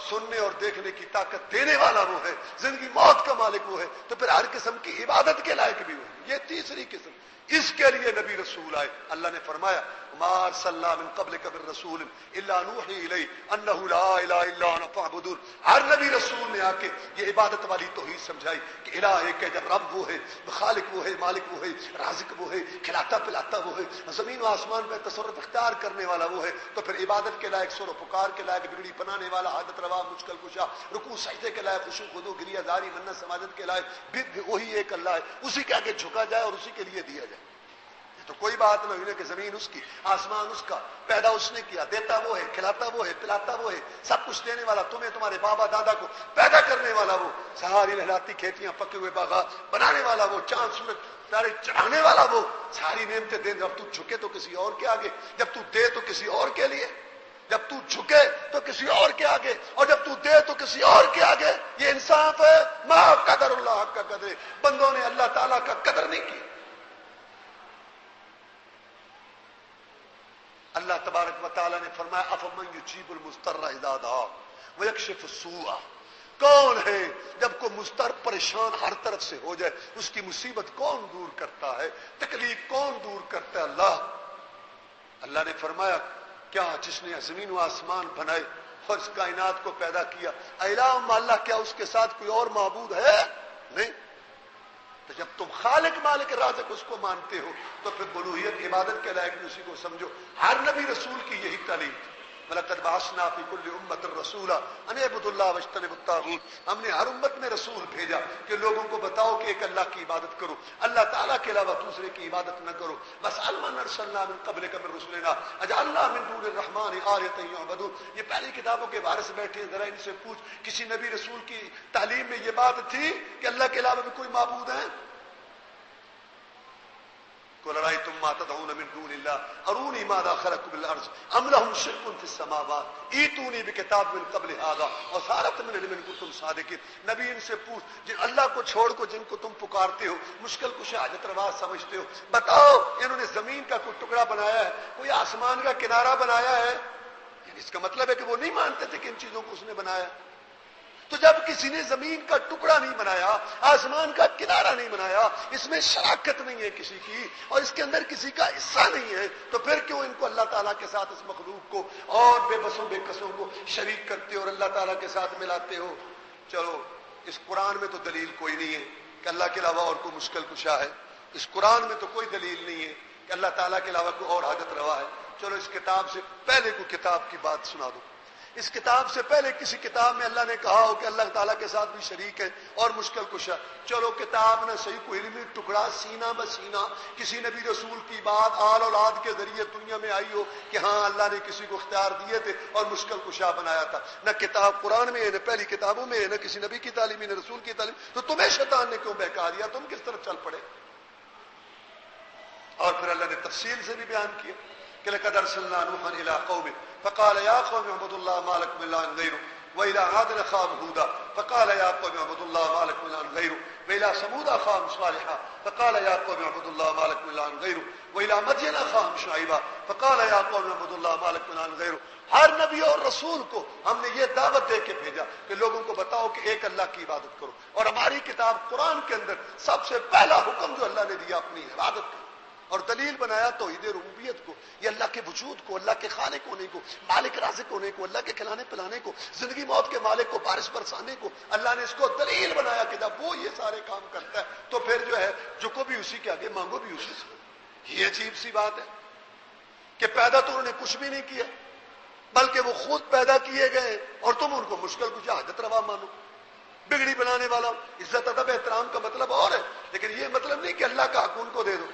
سننے اور دیکھنے کی طاقت دینے والا وہ ہے، زندگی موت کا مالک وہ ہے، تو پھر ہر قسم کی عبادت کے لائق بھی وہ ہے۔ یہ تیسری قسم، اس کے لیے نبی رسول آئے۔ اللہ نے فرمایا ما ارسلنا من قبلک من رسول الا نوحی الیہ انہ لا الہ الا انا فاعبدون۔ ہر نبی رسول نے آ کے یہ عبادت والی توحید سمجھائی کہ الہ ایک ہے، جب رب وہ ہے، خالق وہ ہے، مالک وہ ہے، رازق وہ ہے، کھلاتا پلاتا وہ ہے، زمین و آسمان پہ تصرف اختیار کرنے والا وہ ہے، تو پھر عبادت کے لائق، سر و پکار کے لائق، بگڑی بنانے والا، حاجت روا، مشکل کشا، رکوع سجدے کے لائق، خشوع خضوع، گریہ زاری، منت سماجت کے لائق بھی وہی ایک اللہ ہے، اسی کے آگے جھکا جائے اور اسی کے لیے دیا جائے۔ تو کوئی بات نہ ہوئی کہ زمین اس کی، آسمان اس کا، پیدا اس نے کیا، دیتا وہ ہے، کھلاتا وہ ہے، پلاتا وہ ہے، سب کچھ دینے والا، تمہیں تمہارے بابا دادا کو پیدا کرنے والا وہ، ساری لہلاتی کھیتیاں، پکے ہوئے باغات بنانے والا وہ، چاند سورج سارے چڑھانے والا وہ، ساری نعمتیں دے۔ جب تو جھکے تو کسی اور کے آگے، جب تو دے تو کسی اور کے لیے، جب تو جھکے تو کسی اور کے آگے، اور جب تو دے تو کسی اور کے آگے، یہ انصاف ہے؟ ما قدر اللہ حق کا قدر، بندوں نے اللہ تعالیٰ کا قدر نہیں کی۔ اللہ تبارک و تعالیٰ نے فرمایا افمن یجیب المضطر اذا دعا، ویکشف السوء، کون ہے جب کو مضطر پریشان ہر طرف سے ہو جائے اس کی مصیبت کون دور کرتا ہے، تکلیف کون دور کرتا ہے؟ اللہ۔ اللہ نے فرمایا کیا جس نے زمین و آسمان بنائے اور اس کائنات کو پیدا کیا، الہ مع اللہ، کیا اس کے ساتھ کوئی اور معبود ہے؟ نہیں۔ تو جب تم خالق مالک رازق اس کو مانتے ہو تو پھر الوہیت عبادت کے لائق اسی کو سمجھو۔ ہر نبی رسول کی یہی تعلیم تھی، وَلَقَدْ بَعَثْنَا فِي كُلِّ أُمَّةٍ رَسُولًا أَنِ اعْبُدُوا اللَّهَ وَاجْتَنِبُوا الطَّاغُوتَ، ہم نے ہر امت میں رسول بھیجا کہ لوگوں کو بتاؤ کہ ایک اللہ کی عبادت کرو، اللہ تعالیٰ کے علاوہ دوسرے کی عبادت نہ کرو۔ وَاسْأَلْ مَنْ أَرْسَلْنَا مِن قَبْلِكَ مِن رُسُلِنَا أَجَعَلْنَا مِن دُونِ الرَّحْمَٰنِ آلِهَةً يُعْبَدُونَ، یہ پہلی کتابوں کے وارث بیٹھے ہیں، ذرا ان سے پوچھ کسی نبی رسول کی تعلیم میں یہ بات تھی کہ اللہ کے علاوہ بھی کوئی معبود ہے؟ قُلْ أَرَأَيْتُم مَّا تَدْعُونَ مِن دُونِ اللَّهِ أَرُونِي مَاذَا خَلَقُوا بِالْأَرْضِ أَمْ لَهُمْ شِرْكٌ فِي السَّمَاوَاتِ ائْتُونِي بِكِتَابٍ مِّن قَبْلِ هَٰذَا وَأَثَارَةٍ مِّنْ عِلْمٍ إِن كُنتُمْ صَادِقِينَ۔ نبی ان سے پوچھ جن اللہ کو چھوڑ کو جن کو تم پکارتے ہو، مشکل کشا حاجت روا سمجھتے ہو، بتاؤ انہوں نے زمین کا کوئی ٹکڑا بنایا ہے، کوئی آسمان کا کنارہ بنایا ہے؟ یعنی اس کا مطلب ہے کہ وہ نہیں مانتے تھے کہ ان چیزوں کو اس نے بنایا۔ تو جب کسی نے زمین کا ٹکڑا نہیں بنایا، آسمان کا کنارہ نہیں بنایا، اس میں شراکت نہیں ہے کسی کی اور اس کے اندر کسی کا حصہ نہیں ہے، تو پھر کیوں ان کو اللہ تعالیٰ کے ساتھ اس مخلوق کو اور بے بسوں بے قصوں کو شریک کرتے ہو اور اللہ تعالیٰ کے ساتھ ملاتے ہو؟ چلو اس قرآن میں تو دلیل کوئی نہیں ہے کہ اللہ کے علاوہ اور کوئی مشکل کشا ہے، اس قرآن میں تو کوئی دلیل نہیں ہے کہ اللہ تعالیٰ کے علاوہ کوئی اور حاجت روا ہے۔ چلو اس کتاب سے پہلے کوئی کتاب کی بات سنا دو، اس کتاب سے پہلے کسی کتاب میں اللہ نے کہا ہو کہ اللہ تعالیٰ کے ساتھ بھی شریک ہے اور مشکل کشا۔ چلو کتاب نہ صحیح کوئی علمی ٹکڑا سینہ بسینہ کسی نبی رسول کی بات آل اولاد کے ذریعے دنیا میں آئی ہو کہ ہاں اللہ نے کسی کو اختیار دیے تھے اور مشکل کشا بنایا تھا، نہ کتاب قرآن میں ہے، نہ پہلی کتابوں میں ہے، نہ کسی نبی کی تعلیم، نہ رسول کی تعلیم، تو تمہیں شیطان نے کیوں بہکا دیا؟ تم کس طرف چل پڑے؟ اور پھر اللہ نے تفصیل سے بھی بیان کیا کہ لقد ارسلنا نوحا الى قومه فقال يا قوم اعبدوا الله ما لكم من اله غيره والى عاد اخاهم هودا فقال يا قوم اعبدوا الله ما لكم من اله غيره والى ثمود اخاهم صالحا فقال يا قوم اعبدوا الله ما لكم من اله غيره والى مدين اخاهم شعيبا فقال يا قوم اعبدوا الله ما لكم من اله غيره۔ ہر نبی اور رسول کو ہم نے یہ دعوت دے کے بھیجا کہ لوگوں کو بتاؤ کہ ایک اللہ کی عبادت کرو، اور ہماری کتاب قرآن کے اندر سب سے پہلا حکم جو اللہ نے دیا اپنی عبادت کا اور دلیل بنایا توحید ربوبیت کو، یہ اللہ کے وجود کو، اللہ کے خالق ہونے کو، مالک رازق ہونے کو، اللہ کے کھلانے پلانے کو، زندگی موت کے مالک کو، بارش برسانے کو، اللہ نے اس کو دلیل بنایا کہ جب وہ یہ سارے کام کرتا ہے تو پھر جو ہے جھکو بھی اسی کے آگے، مانگو بھی اسی سے۔ یہ عجیب سی بات ہے کہ پیدا تو انہوں نے کچھ بھی نہیں کیا بلکہ وہ خود پیدا کیے گئے اور تم ان کو مشکل کچھ حاجت روا مانو، بگڑی بنانے والا۔ عزت ادب احترام کا مطلب اور ہے، لیکن یہ مطلب نہیں کہ اللہ کا حق ان کو دے دو۔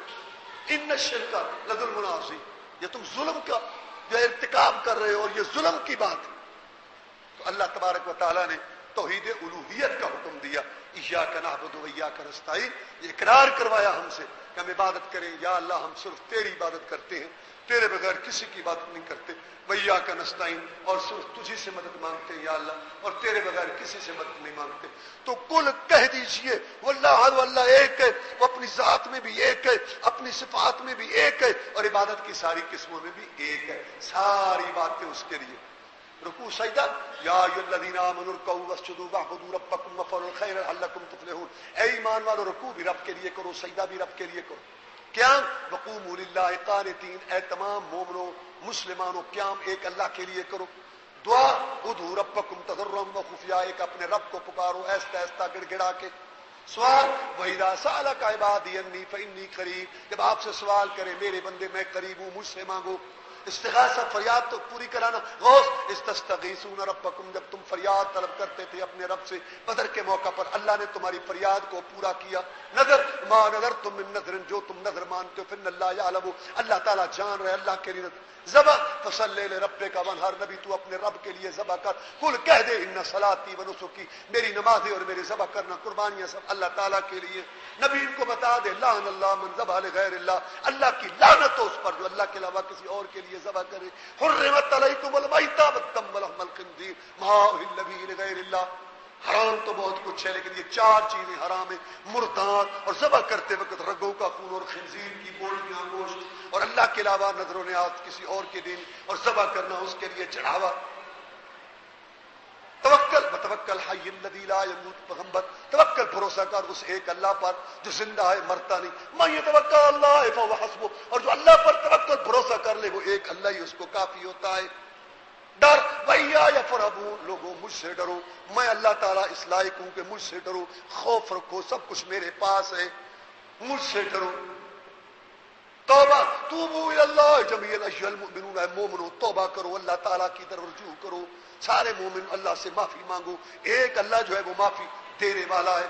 ان الشرک لظلم عظیم، یہ تم ظلم کا جو ارتکاب کر رہے ہو اور یہ ظلم کی بات ہے۔ تو اللہ تبارک و تعالیٰ نے توحید الوہیت کا حکم دیا، ایاک نعبد و ایاک نستعین، یہ اقرار کروایا ہم سے کہ ہم عبادت کریں، یا اللہ ہم صرف تیری عبادت کرتے ہیں، تیرے بغیر کسی کی عبادت نہیں کرتے، وَإِيَّاكَ نَسْتَعِينُ، اور صرف تجھی سے مدد مانگتے ہیں یا اللہ، اور تیرے بغیر کسی سے مدد نہیں مانگتے۔ تو کل کہہ دیجئے واللہ احد، اللہ ایک ہے، وہ اپنی ذات میں بھی ایک ہے، اپنی صفات میں بھی ایک ہے، اور عبادت کی ساری قسموں میں بھی ایک ہے، ساری باتیں اس کے لیے۔ رکوع سجدہ، یا ایھا الذین آمنوا ارکعوا واسجدوا واعبدوا ربکم وافعلوا الخیر لعلکم تفلحون، اے ایمان والو رکوع بھی رب کے لیے کرو، سجدہ بھی رب کے لیے کرو۔ قیام، وقوموا للہ قانتین، اے تمام مومنوں مسلمانوں قیام ایک اللہ کے لیے کرو۔ دعا، ادعوا ربکم تضرعا وخفیا، ایک اپنے رب کو پکارو ایستا ایستا گڑ گڑا کے۔ سوال، وَإِذَا سَأَلَكَ عِبَادِي عَنِّي فَإِنِّي قَرِيبٌ، جب آپ سے سوال کرے میرے بندے میں قریب ہوں، مجھ سے مانگو۔ استغاثہ، فریاد تو پوری کرانا۔ غوث، استستغیثون ربکم، جب تم فریاد طلب کرتے تھے اپنے رب سے بدر کے موقع پر، اللہ نے تمہاری فریاد کو پورا کیا۔ نظر، ما نظرتم من نظر، جو تم نظر مانتے ہو، فإن اللہ یعلم، اللہ تعالیٰ جان رہے اللہ کے لیے نظر۔ ذبح، فصلی لربک وانحر، نبی تو اپنے رب کے لیے ذبح کر۔ قل، کہہ دے، ان صلاتی ونسکی، میری نمازیں اور میرے ذبح کرنا قربانیاں سب اللہ تعالیٰ کے لیے۔ نبی ان کو بتا دے، لعن اللہ من ذبح لغیر اللہ، اللہ کی لعنت ہو اس پر جو اللہ کے علاوہ کسی اور کے لیے ذبح کرے۔ حرمت علیکم المیتۃ والدم ولحم الخنزیر ما اہل به لغیر اللہ، حرام تو بہت کچھ ہے لیکن یہ چار چیزیں حرام ہیں، مردار اور ذبح کرتے وقت رگوں کا خون اور خنزیر کی بوٹیاں گوشت، اور اللہ کے علاوہ نظر و نیاز کسی اور کے دین، اور ذبح کرنا اس کے لیے چڑھاوا۔ توکل حی الذی لا یموت، پیغمبر توکل بھروسہ کر اس ایک اللہ پر جو زندہ ہے مرتا نہیں. من یتوکل اللہ فهو حسبہ، اور جو اللہ پر توکل بھروسہ کر لے وہ ایک اللہ ہی اس کو کافی ہوتا ہے. ڈر وَإِيَّايَ فَارْهَبُونِ، لوگوں مجھ سے ڈرو، میں اللہ تعالیٰ اس لائق ہوں کہ مجھ سے ڈرو. خوف رکھو، سب کچھ میرے پاس ہے، مجھ سے ڈرو. توبہ توبوا الی اللہ جميعا ایھا المؤمنون، اے مومنو توبہ کرو، اللہ تعالیٰ کی طرف رجوع کرو. سارے مومن اللہ سے معافی مانگو، ایک اللہ جو ہے وہ معافی دینے والا ہے.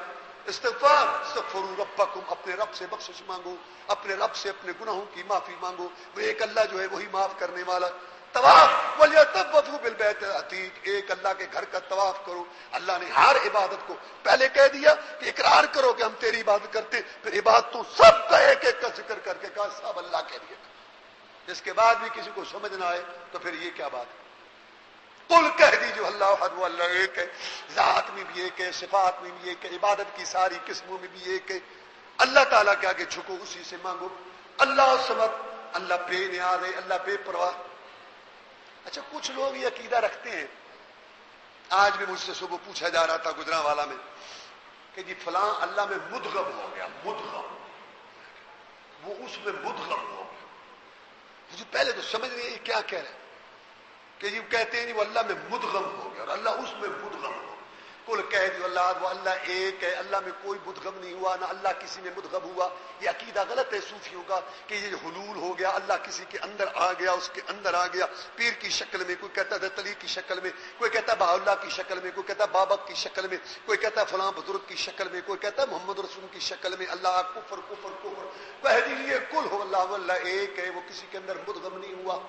استغفار استغفروا ربکم، اپنے رب سے بخشش مانگو، اپنے رب سے اپنے گناہوں کی معافی مانگو، وہ ایک اللہ جو ہے وہی معاف کرنے والا. طواف ولیطوفوا بالبیت العتیق، ایک اللہ کے گھر کا طواف کرو. اللہ نے ہر عبادت کو پہلے کہہ دیا کہ اقرار کرو کہ ہم تیری عبادت کرتے، پھر عبادتوں سب کا ایک ایک کا ذکر کر کے کہا سب اللہ کے لیے. اس کے بعد بھی کسی کو سمجھ نہ آئے تو پھر یہ کیا بات ہے. قل کہہ دیجیے اللہ احد اللہ ایک ہے، ذات میں بھی ایک ہے، صفات میں بھی ایک ہے، عبادت کی ساری قسموں میں بھی ایک ہے. اللہ تعالیٰ کے آگے جھکو، اسی سے مانگو. اللہ الصمد، اللہ بے نیاز ہے، اللہ بے پرواہ. اچھا کچھ لوگ یہ عقیدہ رکھتے ہیں، آج بھی مجھ سے صبح پوچھا جا رہا تھا گجرانوالا میں کہ جی فلاں اللہ میں مدغم ہو گیا، مدغم، وہ اس میں مدغم ہو گیا. مجھے پہلے تو سمجھ نہیں یہ کیا کہہ رہے ہیں کہ جی کہتے ہیں وہ اللہ میں مدغم ہو گیا اور اللہ اس میں مدغم ہو. کل کہہ دی اللہ وہ اللہ ایک ہے، اللہ میں کوئی مدغم نہیں ہوا، نہ اللہ کسی میں مدغم ہوا. یہ عقیدہ غلط ہے صوفیوں کا کہ یہ حلول ہو گیا، اللہ کسی کے اندر آ گیا، اس کے اندر آ گیا پیر کی شکل میں، کوئی کہتا ہے تلی کی شکل میں، کوئی کہتا ہے بہا اللہ کی شکل میں، کوئی کہتا ہے بابک کی شکل میں، کوئی کہتا ہے فلاں بزرگ کی شکل میں، کوئی کہتا ہے محمد رسول کی شکل میں. اللہ کفر کفر کفر. کہہ دیجیے کل ہو اللہ واللہ ایک ہے، وہ کسی کے اندر مدغم نہیں ہوا.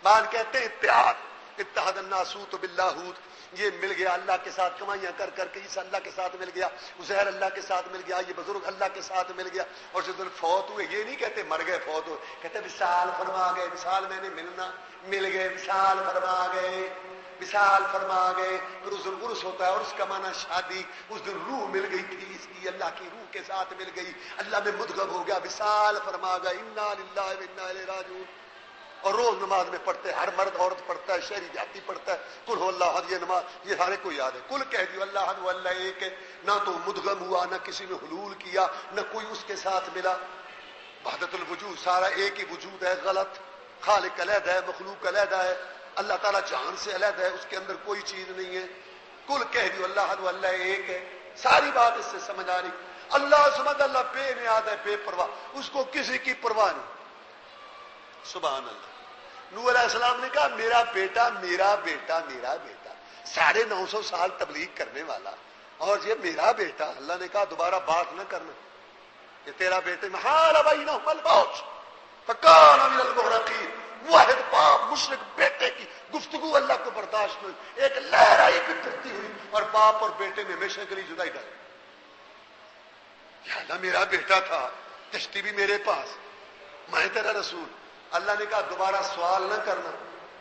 مان کہتے ہیں اتحاد، اتحاد الناسوت باللاہوت، یہ مل گیا اللہ کے ساتھ کمائیاں کر کر کے، عیسیٰ اللہ کے ساتھ مل گیا، عزیر اللہ کے ساتھ مل گیا، یہ بزرگ اللہ کے ساتھ مل گیا. اور جو فوت ہوئے یہ نہیں کہتے مر گئے فوت ہوئے، کہتے وصال فرما گئے، وصال میں نے ملنا، مل گئے، وصال فرما گئے، وصال فرما گئے. پھر اس دن عرس ہوتا ہے اور اس کا معنی شادی. اس دن روح مل گئی تھی، اس کی اللہ کی روح کے ساتھ مل گئی، اللہ میں مدغم ہو گیا، وصال فرما گئے. انا للہ و انا الیہ راجعون. اور روز نماز میں پڑھتے ہیں، ہر مرد عورت پڑھتا ہے، شہری جاتی پڑھتا ہے کل ہو اللہ احد. یہ نماز یہ ہر ایک کو یاد ہے. کل کہہ دیو اللہ احد اللہ ایک ہے، نہ تو مدغم ہوا، نہ کسی میں حلول کیا، نہ کوئی اس کے ساتھ ملا. وحدت الوجود، سارا ایک ہی وجود ہے. غلط. خالق علیحدہ ہے، مخلوق علیحدہ ہے، اللہ تعالیٰ جہان سے علیحدہ ہے، اس کے اندر کوئی چیز نہیں ہے. کل کہہ دیو اللہ احد اللہ ایک ہے. ساری بات اس سے سمجھ آ رہی. اللہ سمجھ، اللہ بے نیاز ہے، بے پرواہ، اس کو کسی کی پرواہ نہیں. سبحان اللہ. نوح علیہ السلام نے کہا میرا بیٹا میرا بیٹا میرا بیٹا، 950 سال تبلیغ کرنے والا، اور یہ میرا بیٹا. اللہ نے کہا دوبارہ بات نہ کرنا، یہ تیرا بیٹے میں حال بینہم الموت فکان من المغرقین. واحد باپ مشرک بیٹے کی گفتگو اللہ کو برداشت نہیں. ایک لہر آئی گزرتی ہوئی اور باپ اور بیٹے میں ہمیشہ کے لیے جدائی ڈال. یا اللہ میرا بیٹا تھا، کشتی بھی میرے پاس، میں تیرا رسول. اللہ نے کہا دوبارہ سوال نہ کرنا،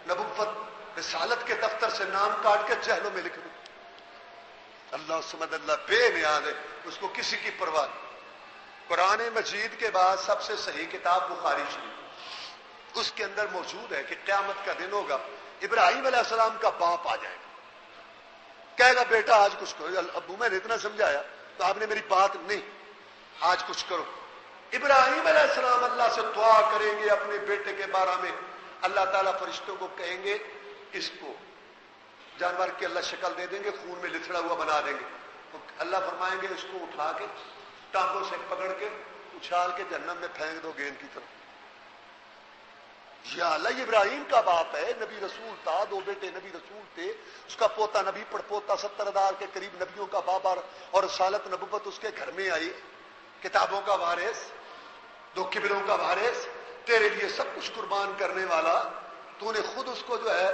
نبوت رسالت کے دفتر سے نام کاٹ کے جہلوں میں لکھ دو. اللہ سمد، اللہ بے نیاز ہے، اس کو کسی کی پرواہ نہیں. قرآن مجید کے بعد سب سے صحیح کتاب بخاری شریف، اس کے اندر موجود ہے کہ قیامت کا دن ہوگا، ابراہیم علیہ السلام کا باپ آ جائے گا، کہے گا بیٹا آج کچھ کرو. ابو میں نے اتنا سمجھایا تو آپ نے میری بات نہیں، آج کچھ کرو. ابراہیم علیہ السلام اللہ سے دعا کریں گے اپنے بیٹے کے بارے میں. اللہ تعالیٰ فرشتوں کو کہیں گے اس کو جانور کی اللہ شکل دے دیں گے، خون میں لتھڑا ہوا بنا دیں گے. تو اللہ فرمائیں گے اس کو اٹھا کے ٹانگوں سے پکڑ کے اچھال کے جہنم میں پھینک دو گیند کی طرف. یا اللہ، یہ ابراہیم کا باپ ہے، نبی رسول تھا، 2 بیٹے نبی رسول تھے، اس کا پوتا نبی پڑپوتا 70,000 کے قریب نبیوں کا بابا، اور رسالت نبوت اس کے گھر میں آئی، کتابوں کا وارث، 2 قبلوں کا وارث، تیرے لیے سب کچھ قربان کرنے والا. تو نے خود اس کو جو ہے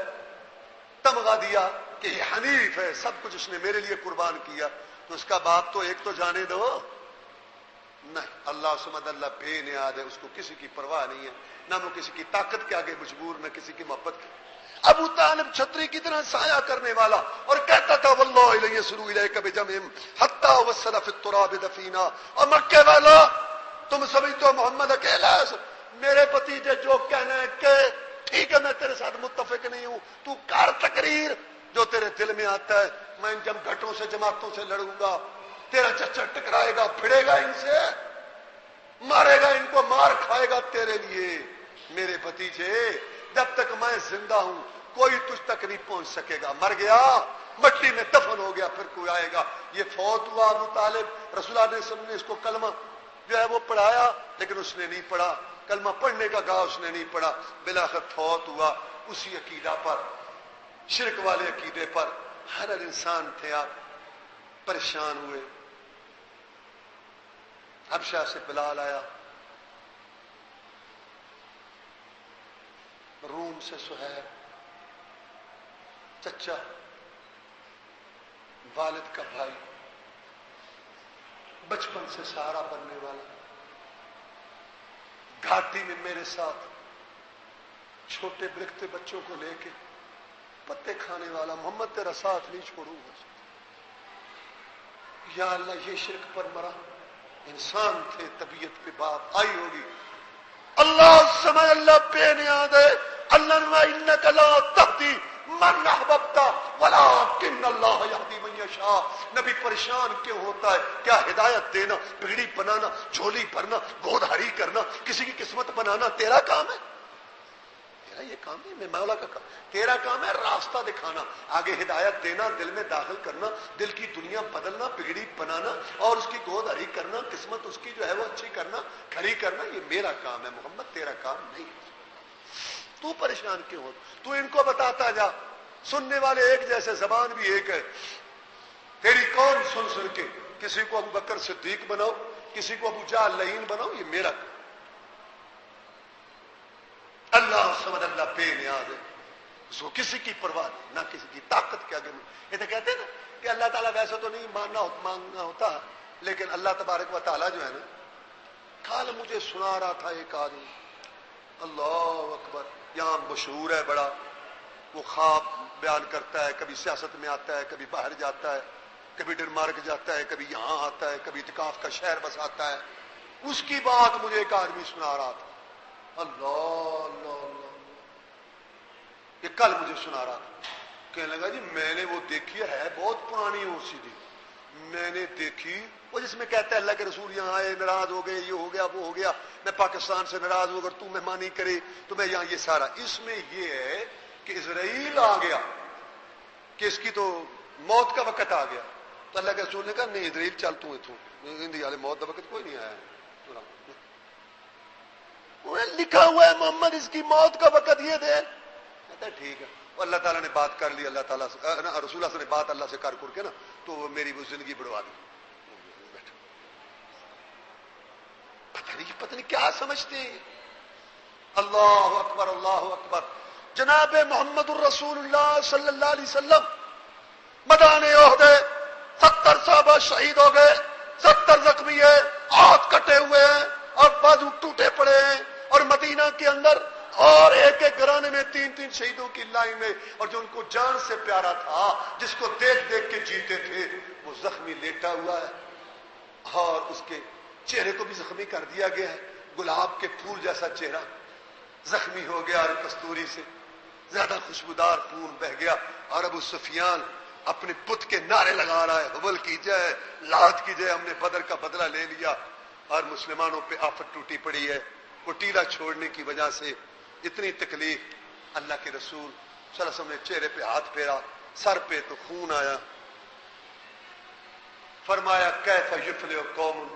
تمغہ دیا کہ یہ حنیف ہے، سب کچھ اس نے میرے لیے قربان کیا. تو اس کا باپ تو ایک تو جانے دو. نہیں، اللہ سمد، اللہ بے نیاز ہے، اس کو کسی کی پرواہ نہیں ہے، نہ وہ کسی کی طاقت کے آگے مجبور، نہ کسی کی محبت کی. ابو طالب چھتری کی طرح سایہ کرنے والا، اور کہتا تھا واللہ الیہ سلو الیک بجمعہم حتی وصل فی التراب دفینا. اور مکے والا تم سمجھتے ہو محمد اکیلا ہے؟ میرے بھتیجے جو کہنا ہے کہ ٹھیک ہے میں تیرے ساتھ متفق نہیں ہوں، تو کر تقریر. جو تیرے دل میں آتا ہے میں ان جمگھٹوں سے جماعتوں سے لڑوں گا، تیرا چچا ٹکرائے گا، پھڑے گا ان سے، مارے گا ان کو، مار کھائے گا تیرے لیے۔ میرے بھتیجے جب تک میں زندہ ہوں کوئی تجھ تک نہیں پہنچ سکے گا، مر گیا مٹی میں دفن ہو گیا پھر کوئی آئے گا۔ یہ فوت ہوا ابو طالب، رسول اللہ علیہ وسلم نے اس کو کلمہ جو ہے وہ پڑھایا لیکن اس نے نہیں پڑھا، کلمہ پڑھنے کا کہا اس نے نہیں پڑھا، بالآخر فوت ہوا اسی عقیدہ پر، شرک والے عقیدے پر۔ ہر انسان تھے آپ، پریشان ہوئے۔ حبشہ سے بلال آیا، روم سے سہیب، چچا، والد کا بھائی، بچپن سے سہارا بننے والا، گھاٹی میں میرے ساتھ چھوٹے برکھتے بچوں کو لے کے پتے کھانے والا، محمد تیرا ساتھ نہیں چھوڑوں گا۔ یا اللہ یہ شرک پر مرا، انسان تھے، طبیعت پہ بات آئی ہوگی۔ اللہ سمجھ، اللہ بے نیاز ہے، اللہ انک لا تہدی من احببت ولکن اللہ یہدی من یشاء۔ نبی پریشان کیوں ہوتا ہے؟ کیا ہدایت دینا، بگڑی بنانا، جھولی بھرنا، گود ہری کرنا، کسی کی قسمت بنانا تیرا کام ہے؟ تیرا یہ کام ہے؟ میں مولا کا کام، تیرا کام ہے راستہ دکھانا، آگے ہدایت دینا، دل میں داخل کرنا، دل کی دنیا بدلنا، بگڑی بنانا اور اس کی گود ہری کرنا، قسمت اس کی جو ہے وہ اچھی کرنا، کھری کرنا، یہ میرا کام ہے محمد، تیرا کام نہیں ہے۔ تو پریشان کیوں ہو؟ تو ان کو بتاتا جا، سننے والے ایک جیسے، زبان بھی ایک ہے، تیری قوم سن سن کے کسی کو ابو بکر صدیق بناؤ، کسی کو ابو جہل لعین بناؤ، یہ میرا کام۔ اللہ سمجھ، اللہ بے نیاز ہے، اس کو کسی کی پرواہ نہیں، نہ کسی کی طاقت کے آگے۔ یہ تو کہتے ہیں نا کہ اللہ تعالیٰ ویسے تو نہیں ماننا ہوتا، لیکن اللہ تبارک و تعالیٰ جو ہے نا، کل مجھے سنا رہا تھا ایک آدمی، اللہ اکبر، یہاں مشہور ہے بڑا، وہ خواب بیان کرتا ہے، کبھی سیاست میں آتا ہے، کبھی باہر جاتا ہے، کبھی ڈنمارک جاتا ہے، کبھی یہاں آتا ہے، کبھی اعتکاف کا شہر بساتا ہے۔ اس کی بات مجھے ایک آدمی سنا رہا تھا، اللہ اللہ اللہ، یہ کل مجھے سنا رہا تھا، کہنے لگا جی میں نے وہ دیکھی ہے، بہت پرانی ہو سی تھی، میں نے دیکھی وہ جس میں کہتا ہے اللہ کے رسول یہاں آئے، ناراض ہو گئے، یہ ہو گیا وہ ہو گیا، میں پاکستان سے ناراض ہوں، اگر تو مہمانی کرے تو میں یہاں، یہ سارا اس میں یہ ہے کہ اسرائیل آ گیا کہ اس کی تو موت کا وقت آ گیا، تو اللہ کے رسول نے کہا نہیں اسرائیل چل تو اتوں، انڈیا والے موت کا وقت کوئی نہیں آیا ہے، لکھا ہوا ہے محمد اس کی موت کا وقت یہ دے، کہتا ہے ٹھیک ہے۔ اللہ تعالیٰ نے بات کر لی، اللہ تعالیٰ سے رسول اللہ نے بات اللہ سے کر کے نا، تو میری وہ زندگی بڑھوا دی۔ پتہ نہیں کیا سمجھتے ہیں۔ اللہ اکبر، اللہ اکبر۔ جناب محمد الرسول اللہ صلی اللہ علیہ وسلم میدان احد 70 صحابہ شہید ہو گئے، 70 زخمی ہیں، ہاتھ کٹے ہوئے ہیں اور بازو ٹوٹے پڑے ہیں، اور مدینہ کے اندر اور ایک ایک گھرانے میں 3 شہیدوں کی لائن میں، اور جو ان کو جان سے پیارا تھا، جس کو دیکھ دیکھ کے جیتے تھے، وہ زخمی لیٹا ہوا ہے، اور اس کے چہرے کو بھی زخمی کر دیا گیا ہے، گلاب کے پھول جیسا چہرہ زخمی ہو گیا، اور کستوری سے زیادہ خوشبودار خون بہ گیا، اور ابو سفیان اپنے بت کے نعرے لگا رہا ہے، حبل کی جائے، لات کی جائے، ہم نے بدر کا بدلہ لے لیا، اور مسلمانوں پہ آفت ٹوٹی پڑی ہے، کوٹیلا چھوڑنے کی وجہ سے اتنی تکلیف۔ اللہ کے رسول صلی اللہ علیہ وسلم نے چہرے پہ ہاتھ پھیرا، سر پہ تو خون آیا، فرمایا کیف یفلح قوم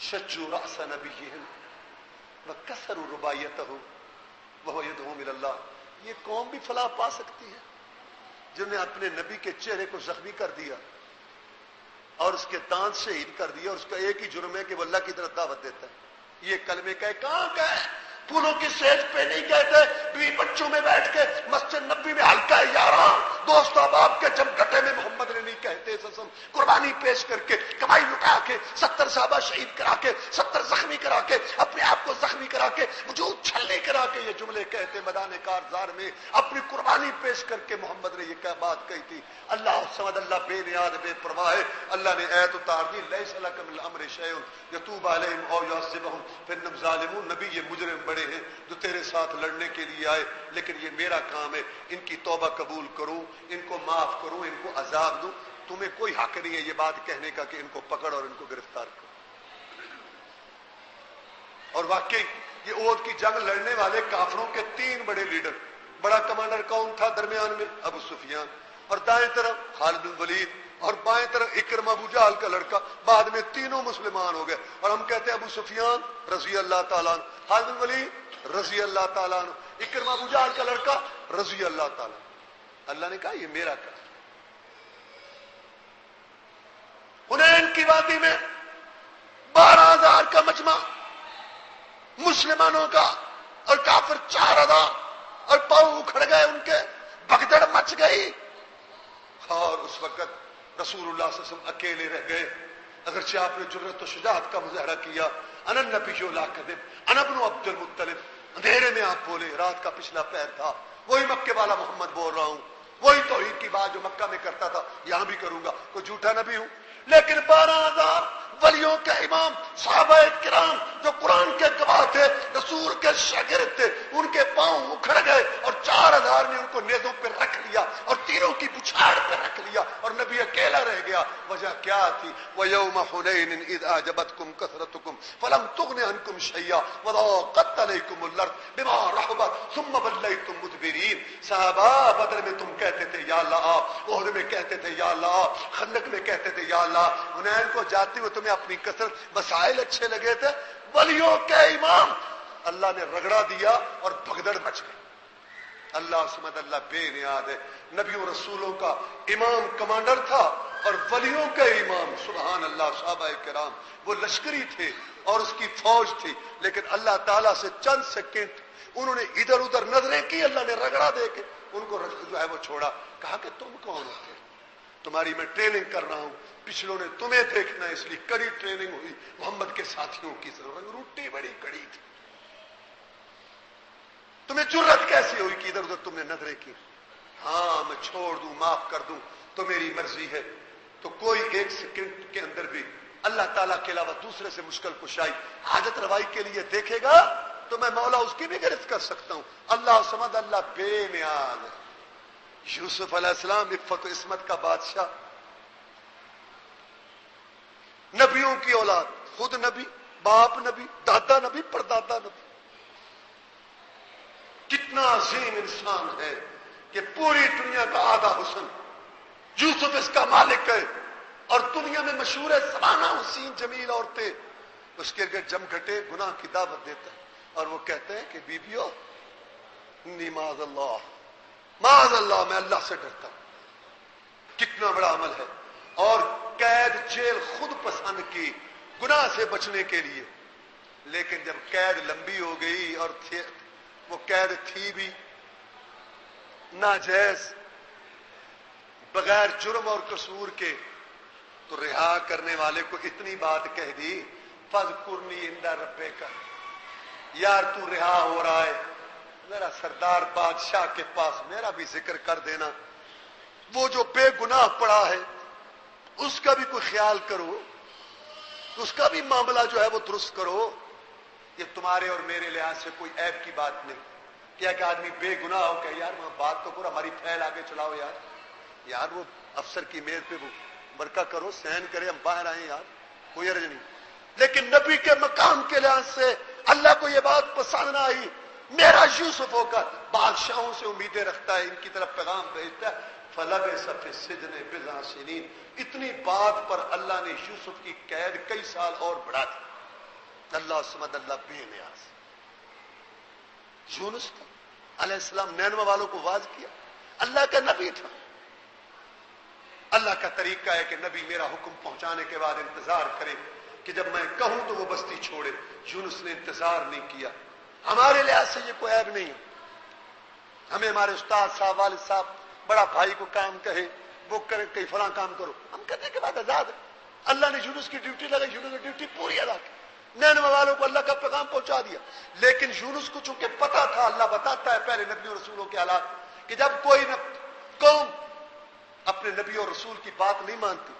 شجوا رأس نبیہم وکسروا رباعیتہ وہو یدعوہم الی اللہ۔ یہ قوم بھی فلاح پا سکتی ہے جنہوں نے اپنے نبی کے چہرے کو زخمی کر دیا اور اس کے دانت شہید کر دیا، اور اس کا ایک ہی جرم ہے کہ وہ اللہ کی طرف دعوت دیتا ہے۔ یہ کلمے کا کہاں کا ہے؟ پھولوں کی سیج پہ نہیں کہتے، بیوی بچوں میں بیٹھ کے مسجد نبی میں ہلکا ہے یاراں، دوست احباب کے جمگھٹے میں محمد نے نہیں کہتے، سسم قربانی پیش کر کے، کمائی لٹا کے، 70 صحابہ شہید کرا کے، 70 زخمی کرا کے، اپنے آپ کو زخمی کرا کے، وجود چھلنے کرا کے یہ جملے کہتے میدان کارزار میں اپنی قربانی پیش کر کے محمد نے یہ بات کہی تھی. اللہ الصمد، اللہ بے نیاز بے پرواہ ہے. اللہ نے ایت اتار دی لیس لک من الامر شیء یتوب علیہم او یعذبہم فانہم ظالمون. نبی یہ مجرم بڑے ہیں جو تیرے ساتھ لڑنے کے لیے آئے، لیکن یہ میرا کام ہے، ان کی توبہ قبول کروں، ان کو معاف کروں، ان کو عذاب دوں. تمہیں کوئی حق نہیں ہے یہ بات کہنے کا کہ ان کو پکڑ اور ان کو گرفتار کرو. اور واقعی یہ احد کی جنگ لڑنے والے کافروں کے 3 بڑے لیڈر، بڑا کمانڈر کون تھا درمیان میں؟ ابو سفیان، اور دائیں طرف خالد بن ولید، اور بائیں طرف اکرمہ ابو جہل کا لڑکا. بعد میں تینوں مسلمان ہو گئے. اور ہم کہتے ہیں ابو سفیان رضی اللہ تعالیٰ عنہ، خالد بن ولید رضی اللہ تعالیٰ عنہ، اکرمہ ابو جہل کا لڑکا رضی اللہ تعالیٰ عنہ. اللہ نے کہا یہ میرا کام. حنین کی وادی میں 12,000 کا مجمع مسلمانوں کا، اور کافر 4,000، اور پاؤں اکھڑ گئے ان کے، بھگدڑ مچ گئی. اور اس وقت رسول اللہ صلی اللہ علیہ وسلم اکیلے رہ گئے. اگرچہ آپ نے جرأت و شجاعت کا مظاہرہ کیا، انا النبی لا کذب انا ابن عبد المطلب. اندھیرے میں آپ بولے، رات کا پچھلا پہر تھا، وہی مکے والا محمد بول رہا ہوں، وہی توحید کی بات جو مکہ میں کرتا تھا یہاں بھی کروں گا، کوئی جھوٹا نبی ہوں. لیکن 12,000 ولیوں کے امام صحابہ کرام جو قرآن کے گواہ تھے، رسول کے شاگرد تھے، ان کے پاؤں اکھڑ گئے، اور 4,000 نے ان کو نیزوں پہ رکھ لیا اور تیروں کی بچھاڑ پہ رکھ لیا، اور نبی اکیلا رہ گیا. وجہ کیا تھی؟ وَيَوْمَ حُنَيْنٍ إِذْ أَعْجَبَتْكُمْ كَثْرَتُكُمْ فَلَمْ تُغْنِ عَنْكُمْ شَيْئًا وَضَاقَتْ عَلَيْكُمُ الْأَرْضُ بِمَا رَحُبَتْ ثُمَّ وَلَّيْتُمْ مُدْبِرِينَ. صحابہ بدر میں تم کہتے تھے یا اللہ، احد میں کہتے تھے یا اللہ، خندق میں کہتے تھے یا اللہ، حنین کو جاتے ہوئے تمہیں اپنی کثرت مسائل اچھے لگے تھے. ولیوں کے امام اللہ نے رگڑا دیا اور بھگدڑ مچ گئی. اللہ سمد، اللہ بے نیاز ہے. نبیوں رسولوں کا امام کمانڈر تھا اور ولیوں کے امام، سبحان اللہ. صحابہ کرام وہ لشکری تھے اور اس کی فوج تھی، لیکن اللہ تعالیٰ سے چند سیکنڈ انہوں نے ادھر ادھر نظریں کی، اللہ نے رگڑا دے کے ان کو جو ہے وہ چھوڑا. کہا کہ تم کون ہوتے؟ تمہاری میں ٹریننگ کر رہا ہوں، پچھلوں نے تمہیں دیکھنا ہے، اس لیے کڑی ٹریننگ ہوئی. محمد کے ساتھیوں کی روٹی بڑی کڑی تھی. تمہیں جرأت کیسی ہوئی کہ ادھر ادھر تم نے نظریں کی؟ ہاں میں چھوڑ دوں، معاف کر دوں تو میری مرضی ہے. تو کوئی 1 سیکنڈ کے اندر بھی اللہ تعالیٰ کے علاوہ دوسرے سے مشکل کشائی حاجت روائی کے لیے دیکھے گا تو میں مولا اس کی بھی گرفت کر سکتا ہوں. اللہ سمد، اللہ بے نیاز ہے. یوسف علیہ السلام عفت و عصمت کا بادشاہ، نبیوں کی اولاد، خود نبی، باپ نبی، دادا نبی، پردادا نبی. کتنا عظیم انسان ہے کہ پوری دنیا کا آدھا حسن یوسف اس کا مالک ہے، اور دنیا میں مشہور ہے سبانہ حسین جمیل عورتیں. اس کے گھر جم گھٹے گناہ کی دعوت دیتا ہے اور وہ کہتے ہیں کہ بیبیو انی معاذ اللہ، معاذ اللہ، میں اللہ سے ڈرتا ہوں. کتنا بڑا عمل ہے. اور قید جیل خود پسند کی گناہ سے بچنے کے لیے، لیکن جب قید لمبی ہو گئی اور وہ قید تھی بھی ناجائز بغیر جرم اور قصور کے، تو رہا کرنے والے کو اتنی بات کہہ دی، فَاذْكُرْنِي عِنْدَ رَبِّكَ، یار تو رہا ہو رہا ہے، میرا سردار بادشاہ کے پاس میرا بھی ذکر کر دینا. وہ جو بے گناہ پڑا ہے اس کا بھی کوئی خیال کرو، اس کا بھی معاملہ جو ہے وہ درست کرو. یہ تمہارے اور میرے لحاظ سے کوئی عیب کی بات نہیں کہ ایک آدمی بے گناہ ہو کہ یار وہاں بات تو کرو، ہماری پھیل آگے چلاؤ، یار وہ افسر کی میز پہ وہ برقع کرو، سہن کرے، ہم باہر آئیں، یار کوئی عرض نہیں. لیکن نبی کے مقام کے لحاظ سے اللہ کو یہ بات پسند نہ آئی. میرا یوسف ہو کر بادشاہوں سے امیدیں رکھتا ہے، ان کی طرف پیغام بھیجتا ہے. فَلَبِثَ فِي السِّجْنِ بِضْعَ سِنِينَ. اتنی بات پر اللہ نے یوسف کی قید کئی سال اور بڑھا دی. اللہ سمد، اللہ بے نیاز. یونس علیہ السلام نینوہ والوں کو واز کیا، اللہ کا نبی تھا. اللہ کا طریقہ ہے کہ نبی میرا حکم پہنچانے کے بعد انتظار کرے کہ جب میں کہوں تو وہ بستی چھوڑے. یونس نے انتظار نہیں کیا. ہمارے لحاظ سے یہ کوئی عیب نہیں ہے. ہمیں ہمارے استاد صاحب، والد صاحب بڑا بھائی کو کام کہے، وہ کرے کہیں فلاں کام کرو، ہم کرنے کے بعد آزاد ہے. اللہ نے یونس کی ڈیوٹی لگائی، یونس نے ڈیوٹی پوری ادا کی. نینوے والوں کو اللہ کا پیغام پہنچا دیا. لیکن یونس کو چونکہ پتا تھا، اللہ بتاتا ہے پہلے نبی اور رسولوں کے حالات، کہ جب کوئی قوم اپنے نبی اور رسول کی بات نہیں مانتی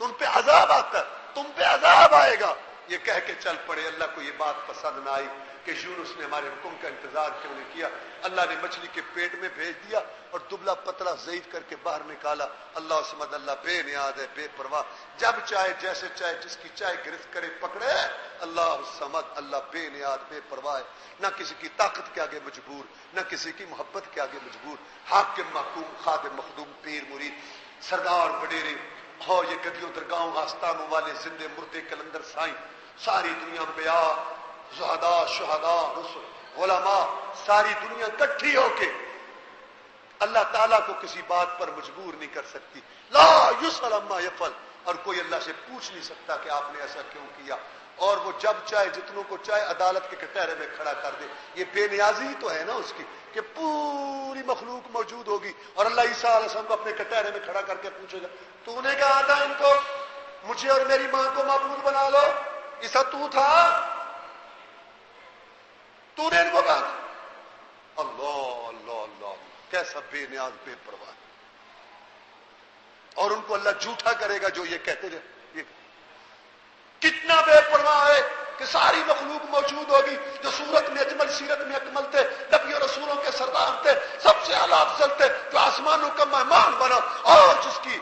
تو ان پہ عذاب آتا ہے، تم پہ عذاب آئے گا. یہ کہہ کے چل پڑے. اللہ کو یہ بات پسند نہ آئی کہ یونس نے ہمارے حکم کا انتظار کیوں نہیں کیا. اللہ نے مچھلی کے پیٹ میں بھیج دیا اور دبلا پتلا ضعیف کر کے باہر نکالا. اللہ سمد، اللہ بے نیاز ہے، بے پرواہ. جب چاہے جیسے چاہے جس کی چاہے گرفت کرے پکڑے. اللہ سمد، اللہ بے نیاز بے پرواہ ہے، نہ کسی کی طاقت کے آگے مجبور، نہ کسی کی محبت کے آگے مجبور. حاکم محکوم خادم مخدوم پیر مرید سردار وڈیرے ہو، یہ گدیوں درگاہوں آستانوں والے زندے مردے کلندر سائیں، ساری دنیا انبیاء زہداء شہداء رسل علماء، ساری دنیا اکٹھی ہو کے اللہ تعالیٰ کو کسی بات پر مجبور نہیں کر سکتی. لا یسأل عما یفعل، اور کوئی اللہ سے پوچھ نہیں سکتا کہ آپ نے ایسا کیوں کیا. اور وہ جب چاہے جتنوں کو چاہے عدالت کے کٹہرے میں کھڑا کر دے. یہ بے نیازی ہی تو ہے نا اس کی، کہ پوری مخلوق موجود ہوگی اور اللہ عیسیٰ علیہ السلام کو اپنے کٹہرے میں کھڑا کر کے پوچھے گا تو نے کہا تھا ان کو مجھے اور میری ماں کو معبود بنا لو، عیسیٰ تو تھا، تو نے ان کو کہا. اللہ اللہ اللہ، کیسا بے نیاز بے پرواہ. اور ان کو اللہ جھوٹا کرے گا جو یہ کہتے رہے. یہ کتنا بے پرواہ ہے کہ ساری مخلوق موجود ہوگی، جو صورت میں اجمل سیرت میں اکمل تھے، نبی اور رسولوں کے سردار تھے، سب سے اعلیٰ افضل تھے، جو آسمانوں کا مہمان بنا اور جس کی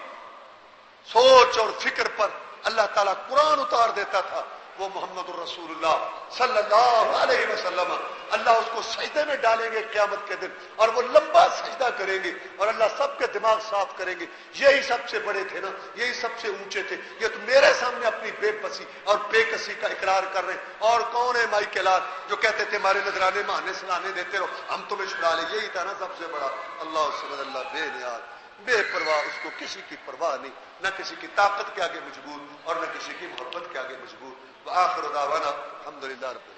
سوچ اور فکر پر اللہ تعالیٰ قرآن اتار دیتا تھا، وہ محمد الرسول اللہ صلی اللہ علیہ وسلم. اللہ اس کو سجدے میں ڈالیں گے قیامت کے دن، اور وہ لمبا سجدہ کریں گے اور اللہ سب کے دماغ صاف کریں گے. یہی سب سے بڑے تھے نا، یہی سب سے اونچے تھے. یہ تو میرے سامنے اپنی بے بسی اور بے کسی کا اقرار کر رہے ہیں. اور کون ہے مائی کے لال جو کہتے تھے ہمارے نذرانے ماہنے سلانے دیتے رہو، ہم تمہیں چھڑا لیں. یہی تھا نا سب سے بڑا. اللہ سبحان اللہ بے نیاز بے پرواہ، اس کو کسی کی پرواہ نہیں، نہ کسی کی طاقت کے آگے مجبور اور نہ کسی کی محبت کے آگے مجبور. وآخر دعوانا الحمدللہ رب العالمین.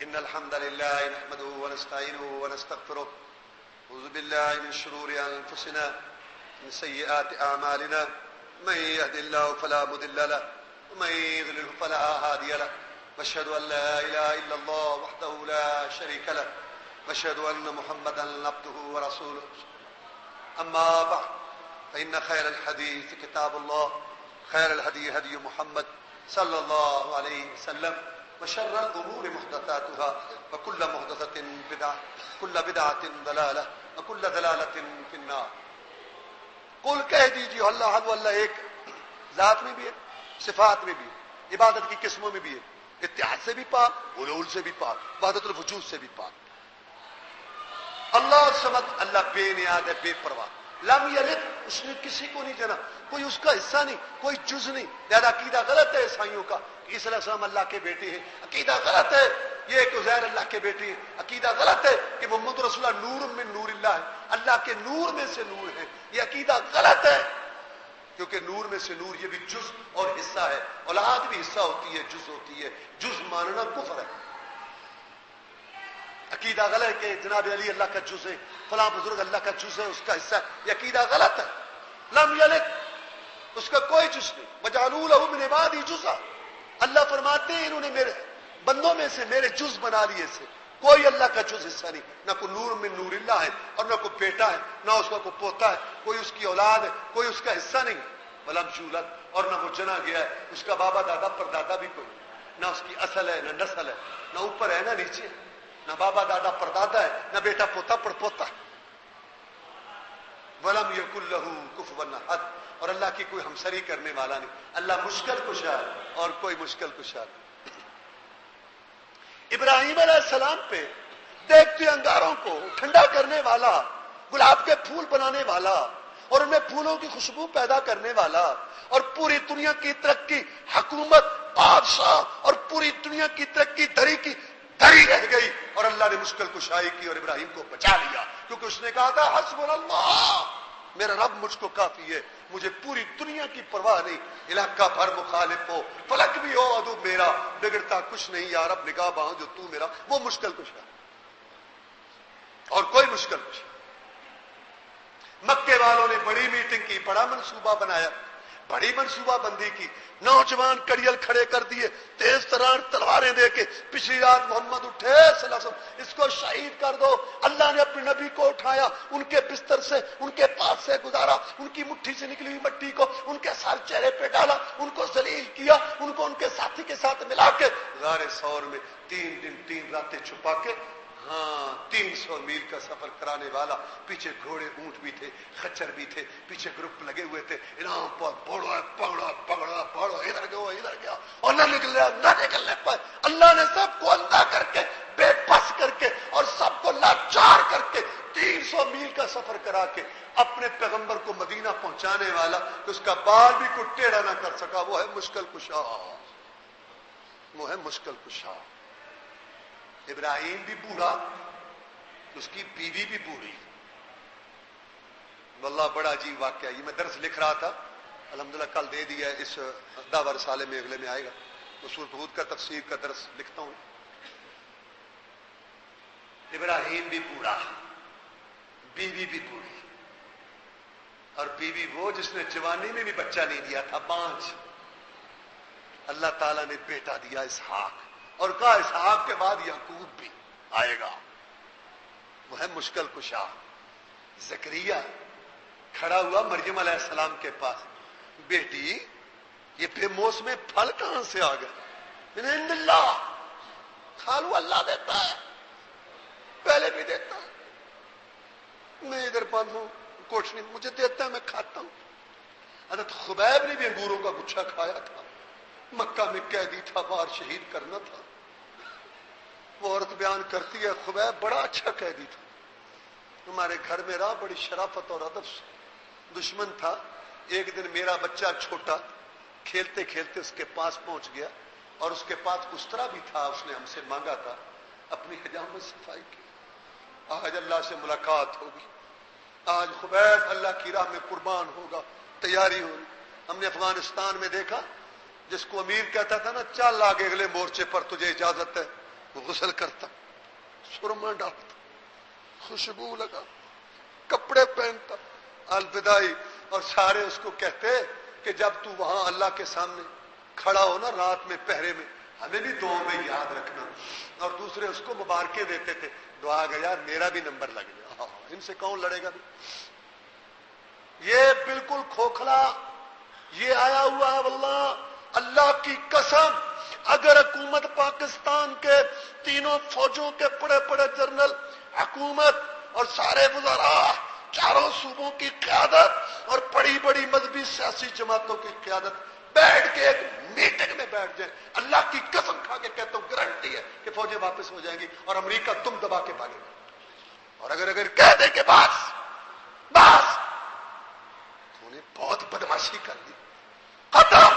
ان الحمد لله نحمده ونستعينه ونستغفره نعوذ بالله من شرور انفسنا من سيئات اعمالنا من يهد الله فلا مضل له ومن يضلل فلا هادي له واشهد ان لا اله الا الله وحده لا شريك له واشهد ان محمدا عبده ورسوله. اما بعد فان خير الحديث كتاب الله خير الهدي هدي محمد صلى الله عليه وسلم وشر الامور محدثاتها وكل محدثة بدعة وكل بدعة ضلالة وكل ضلالة في النار. قل کہہ دیجیے اللہ حد اللہ ایک، ذات میں بھی ہے، صفات میں بھی ہے، عبادت کی قسموں میں بھی ہے، اتحاد سے بھی پاک، حلول سے بھی پاک، وحدت الوجود سے بھی پاک. اللہ سمد، اللہ بے نیاز ہے، بے پرواہ. لم یلد، اس نے کسی کو نہیں جنا، کوئی اس کا حصہ نہیں، کوئی جز نہیں. لہذا عقیدہ غلط ہے عیسائیوں کا، عیسی علیہ السلام اللہ کے بیٹے ہیں. عقیدہ غلط ہے یہ کہ عزیر اللہ کے بیٹے ہیں. عقیدہ غلط ہے کہ محمد رسول اللہ نور من نور اللہ ہے، اللہ کے نور میں سے نور ہے. یہ عقیدہ غلط ہے، کیونکہ نور میں سے نور یہ بھی جز اور حصہ ہے. اولاد بھی حصہ ہوتی ہے، جز ہوتی ہے. جز ماننا کفر ہے. عقیدہ غلط ہے کہ جناب علی اللہ کا جز ہے، فلاں بزرگ اللہ کا جز ہے، اس کا حصہ ہے. یہ عقیدہ غلط ہے. لم یلد، اس کا کوئی جز نہیں. وجعلوا له من عبادی جزءا، اللہ فرماتے ہیں انہوں نے میرے بندوں میں سے میرے جز بنا لیے سے. کوئی اللہ کا جز حصہ نہیں، نہ کوئی نور من نور اللہ ہے اور نہ کوئی بیٹا ہے، نہ اس کا کوئی پوتا ہے، کوئی اس کی اولاد ہے، کوئی اس کا حصہ نہیں. ولم یولد، اور نہ وہ جنا گیا ہے، اس کا بابا دادا پر دادا بھی کوئی، نہ اس کی اصل ہے نہ نسل ہے، نہ اوپر ہے نہ نیچے ہے، نہ بابا دادا پر دادا ہے، نہ بیٹا پوتا پر پوتا ہے. ولم یکن لہ کفوا احد، اور اللہ کی کوئی ہمسری کرنے والا نہیں. اللہ مشکل کشا ہے اور کوئی مشکل کشا نہیں. ابراہیم علیہ السلام پہ دیکھتے انگاروں کو ٹھنڈا کرنے والا، گلاب کے پھول بنانے والا اور ان میں پھولوں کی خوشبو پیدا کرنے والا، اور پوری دنیا کی ترقی، حکومت، بادشاہ اور پوری دنیا کی ترقی دھری کی دھری رہ گئی، اور اللہ نے مشکل کشائی کی اور ابراہیم کو بچا لیا، کیونکہ اس نے کہا تھا حسبنا اللہ میرا رب مجھ کو کافی ہے, مجھے پوری دنیا کی پرواہ نہیں, علاقہ بھر مخالف ہو, فلک بھی ہو عدو میرا, بگڑتا کچھ نہیں یا رب نگاہ باں جو تو میرا, وہ مشکل کشا اور کوئی مشکل کشا. مکے والوں نے بڑی میٹنگ کی, بڑا منصوبہ بنایا, بڑی منصوبہ بندی کی, نوجوان کڑیل کھڑے کر دیے, تیز ترار تلواریں دے کے. پچھلی رات محمد اٹھے صلی اللہ علیہ وسلم, اس کو شہید کر دو. اللہ نے اپنے نبی کو اٹھایا, ان کے بستر سے ان کے پاس سے گزارا, ان کی مٹھی سے نکلی ہوئی مٹی کو ان کے سر چہرے پہ ڈالا, ان کو ذلیل کیا, ان کو ان کے ساتھی کے ساتھ ملا کے غار ثور میں 3 دن 3 راتیں چھپا کے, ہاں 300 میل کا سفر کرانے والا. پیچھے گھوڑے اونٹ بھی تھے, خچر بھی تھے, پیچھے گروپ لگے ہوئے تھے, انعام پر بوڑھا پگڑا پگڑا پڑو, ادھر گیا اور نہ نکلنے پر اللہ نے سب کو اندھا کر کے, بے بس کر کے اور سب کو لاچار کر کے 300 میل کا سفر کرا کے اپنے پیغمبر کو مدینہ پہنچانے والا کہ اس کا بال بھی کوئی ٹیڑھا نہ کر سکا. وہ ہے مشکل کشا, وہ ہے مشکل کشا. ابراہیم بھی بوڑھا, اس کی بیوی بھی بوڑھی. واللہ بڑا عجیب واقعہ. یہ میں درس لکھ رہا تھا, الحمدللہ کل دے دیا ہے, اس دعوی رسالے میں اگلے میں آئے گا. تو سورۃ ہود کا تفسیر کا درس لکھتا ہوں. ابراہیم بھی بوڑھا, بیوی بھی بوڑھی, اور بیوی وہ جس نے جوانی میں بھی بچہ نہیں دیا تھا, 5. اللہ تعالیٰ نے بیٹا دیا اسحاق, اور کہا اسحاق کے بعد یعقوب بھی آئے گا. وہ ہے مشکل کشا. زکریا کھڑا ہوا مریم علیہ السلام کے پاس, بیٹی یہ بے موسم پھل کہاں سے آ گئے؟ من عند اللہ, کھالو اللہ دیتا ہے, پہلے بھی دیتا ہے, میں ادھر بند ہوں, کچھ نہیں, مجھے دیتا ہے میں کھاتا ہوں. حضرت خبیب نے بھی انگوروں کا گچھا کھایا تھا, مکہ میں قیدی تھا, باہر شہید کرنا تھا. وہ عورت بیان کرتی ہے خبیب بڑا اچھا قیدی تھا, ہمارے گھر میں رہا, بڑی شرافت اور ادب سے. دشمن تھا. ایک دن میرا بچہ چھوٹا کھیلتے کھیلتے اس کے پاس پہنچ گیا, اور اس کے پاس استرا بھی تھا, اس نے ہم سے مانگا تھا, اپنی حجامت صفائی کی. آج اللہ سے ملاقات ہوگی, آج خبیب اللہ کی راہ میں قربان ہوگا, تیاری ہوگی. ہم نے افغانستان میں دیکھا, جس کو امیر کہتا تھا نا چل آگے اگلے مورچے پر تجھے اجازت ہے, وہ غسل کرتا, سرما ڈالتا, خوشبو لگا, کپڑے پہنتا, الوداعی. اور سارے اس کو کہتے کہ جب تو وہاں اللہ کے سامنے کھڑا ہو نا رات میں پہرے میں, ہمیں بھی دعا میں یاد رکھنا. اور دوسرے اس کو مبارکیں دیتے تھے, دعا گیا یار میرا بھی نمبر لگ گیا, ان سے کون لڑے گا بھی. یہ بالکل کھوکھلا, یہ آیا ہوا ہے. واللہ اللہ کی قسم, اگر حکومت پاکستان کے تینوں فوجوں کے بڑے بڑے جنرل, حکومت اور سارے وزراء, چاروں صوبوں کی قیادت اور بڑی بڑی مذہبی سیاسی جماعتوں کی قیادت بیٹھ کے ایک میٹنگ میں بیٹھ جائیں, اللہ کی قسم کھا کے کہتا ہوں گارنٹی ہے کہ فوجیں واپس ہو جائیں گی اور امریکہ تم دبا کے بھاگے گا. اور اگر کہہ دے کہ بس انہوں نے بہت بدماشی کر دی, ختم.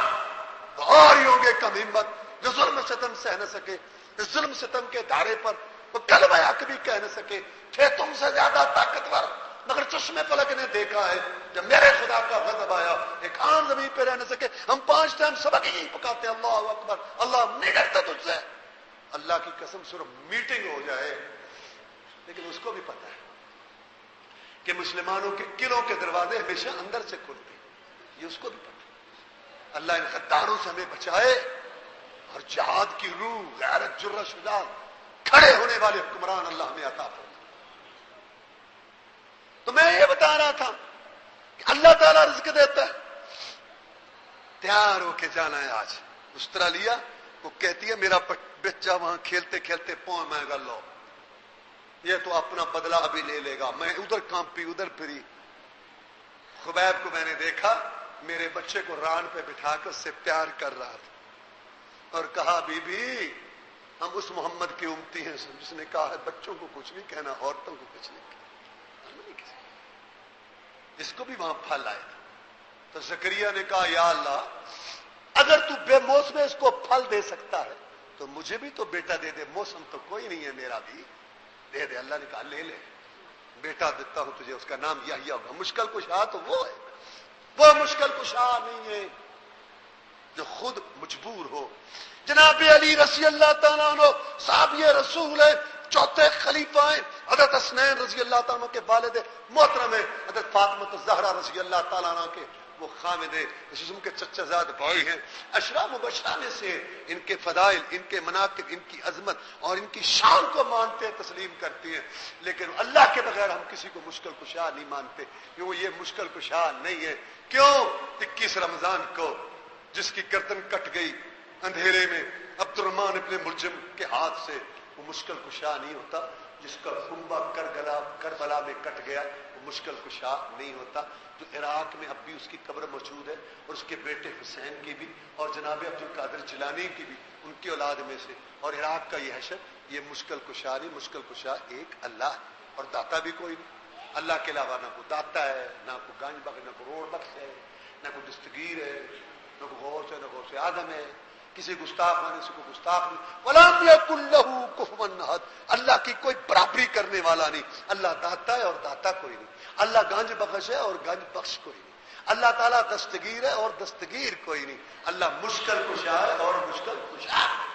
اور ہی ہوں گے کم ہمت جو ظلم ستم سہ نہ سکے, اس ظلم ستم کے دھارے پر وہ کلمہ حق بھی کہہ نہ سکے. تھے تم سے زیادہ طاقتور, مگر چشمے فلک نے دیکھا ہے جب میرے خدا کا غضب آیا ایک عام زمین پہ رہ نہ سکے. ہم 5 ٹائم سبق یہی پکاتے اللہ اکبر, اللہ نہیں ڈرتا تجھ سے. اللہ کی قسم صرف میٹنگ ہو جائے, لیکن اس کو بھی پتا ہے کہ مسلمانوں کے قلعوں کے دروازے ہمیشہ اندر سے کھلتے ہیں, یہ اس کو بھی پتا. اللہ ان غداروں سے ہمیں بچائے, اور جہاد کی روح, غیرت, جرأت, شجاعت کھڑے ہونے والے حکمران اللہ ہمیں عطا فرمائے. تو میں یہ بتا رہا تھا کہ اللہ تعالیٰ رزق دیتا ہے, تیار ہو کے جانا ہے. آج آسٹریلیا وہ کہتی ہے میرا بچہ وہاں کھیلتے کھیلتے پاؤں میں گا, لو یہ تو اپنا بدلہ ابھی لے لے گا. میں ادھر کانپی ادھر پھری. خبیب کو میں نے دیکھا, میرے بچے کو ران پہ بٹھا کر اس سے پیار کر رہا تھا, اور کہا بی بی ہم اس محمد کی امتی ہیں جس نے کہا ہے بچوں کو کچھ نہیں کہنا, عورتوں کو کچھ نہیں کہنا. اس کو بھی وہاں پھل آئے تھے. تو زکریا نے کہا یا اللہ اگر تو بے موسم اس کو پھل دے سکتا ہے تو مجھے بھی تو بیٹا دے دے, موسم تو کوئی نہیں ہے, میرا بھی دے دے. اللہ نے کہا لے لے. بیٹا دیتا ہوں تجھے، اس کا نام یحییٰ ہوگا۔ مشکل کشا تو وہ ہے، وہ مشکل کشا نہیں ہے جو خود مجبور ہو۔ جناب علی رضی اللہ تعالیٰ عنہ صحابی رسول ہے، چوتھے خلیفہ ہیں۔ حضرت حسنین رضی اللہ تعالیٰ عنہ کے والد محترم ہیں، حضرت فاطمہ الزہرا رضی اللہ تعالیٰ عنہ کے وہ خامد جسم کے چچا زاد بھائی ہیں۔ اشرا مبشرہ میں سے ان کے فضائل، ان کے مناقب، ان کی عظمت اور ان کی شان کو مانتے ہیں، تسلیم کرتے ہیں، لیکن اللہ کے بغیر ہم کسی کو مشکل کشا نہیں مانتے، کیوں یہ مشکل کشا نہیں ہے۔ کیوں 21 رمضان کو جس کی گردن کٹ گئی اندھیرے میں عبد الرحمن ابن ملجم کے ہاتھ سے، وہ مشکل کشا نہیں ہوتا۔ جس کا کنبہ کربلا میں کٹ گیا وہ مشکل کشا نہیں ہوتا۔ جو عراق میں اب بھی اس کی قبر موجود ہے، اور اس کے بیٹے حسین کی بھی، اور جناب عبد القادر جیلانی کی بھی، ان کی اولاد میں سے، اور عراق کا یہ حشر، یہ مشکل کشا نہیں، مشکل کشا ایک اللہ ہے، اور داتا بھی کوئی نہیں۔ اللہ کے علاوہ نہ کوئی داتا ہے، نہ کوئی گنج بخش، نہ کوئی روڈ بخش ہے، نہ کوئی دستگیر ہے، نہ کوئی غوث ہے، نہ غوث اعظم ہے، کسی گستاخ ہونے سے کوئی گستاخ نہیں۔ وَلَمْ يَكُن لَّهُ كُفُوًا أَحَدٌ، اللہ کی کوئی برابری کرنے والا نہیں۔ اللہ داتا ہے اور داتا کوئی نہیں۔ اللہ گنج بخش ہے اور گنج بخش کوئی نہیں۔ اللہ تعالیٰ دستگیر ہے اور دستگیر کوئی نہیں۔ اللہ مشکل کشا ہے اور مشکل کشا ہے۔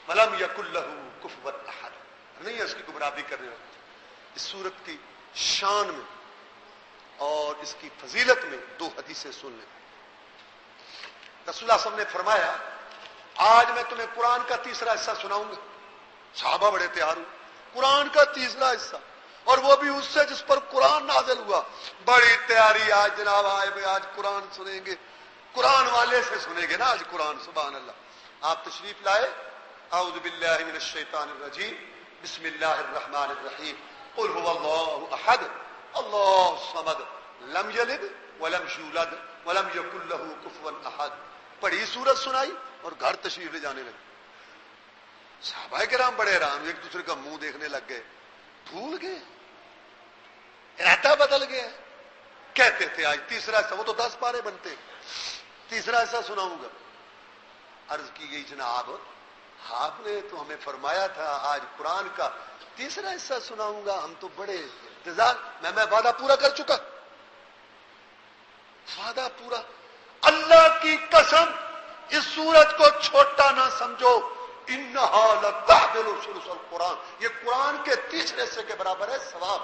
وَلَمْ يَكُن لَّهُ كُفُوًا أَحَدٌ، نہیں ہے اس کی کوئی برابری کرنے والا۔ اس سورت کی شان میں اور اس کی فضیلت میں دو حدیثیں سن لیں۔ رسول اللہ صلی اللہ علیہ وسلم نے فرمایا، آج میں تمہیں قرآن کا تیسرا حصہ سناؤں گا۔ صحابہ بڑے تیار ہوئے، قرآن کا تیسرا حصہ، اور وہ بھی اس سے جس پر قرآن نازل ہوا۔ بڑی تیاری، آج جناب آئے آج قرآن سنیں گے، قرآن والے سے سنیں گے نا آج قرآن، سبحان اللہ۔ آپ تشریف لائے۔ اعوذ باللہ من الشیطان الرجیم، بسم اللہ الرحمن الرحیم، قل هو اللہ احد اللہ الصمد لم یلد ولم یولد ولم یکن له کفوا احد۔ پڑھی سورت سنائی اور گھر تشریف لے جانے لگے۔ صحابہ کرام بڑے حیران، ایک دوسرے کا منہ دیکھنے لگ گئے، بھول گئے، ارادہ بدل گیا۔ کہتے تھے آج تیسرا حصہ، وہ تو 10 پارے بنتے، تیسرا حصہ سناؤں گا۔ عرض کی گئی جناب آپ نے تو ہمیں فرمایا تھا آج قرآن کا تیسرا حصہ سناؤں گا، ہم تو بڑے انتظار، میں وعدہ پورا کر چکا، وعدہ پورا۔ اللہ کی قسم اس سورت کو چھوٹا نہ سمجھو، انہا لتعدل ثلث القرآن، یہ قرآن کے تیسرے حصے کے برابر ہے ثواب،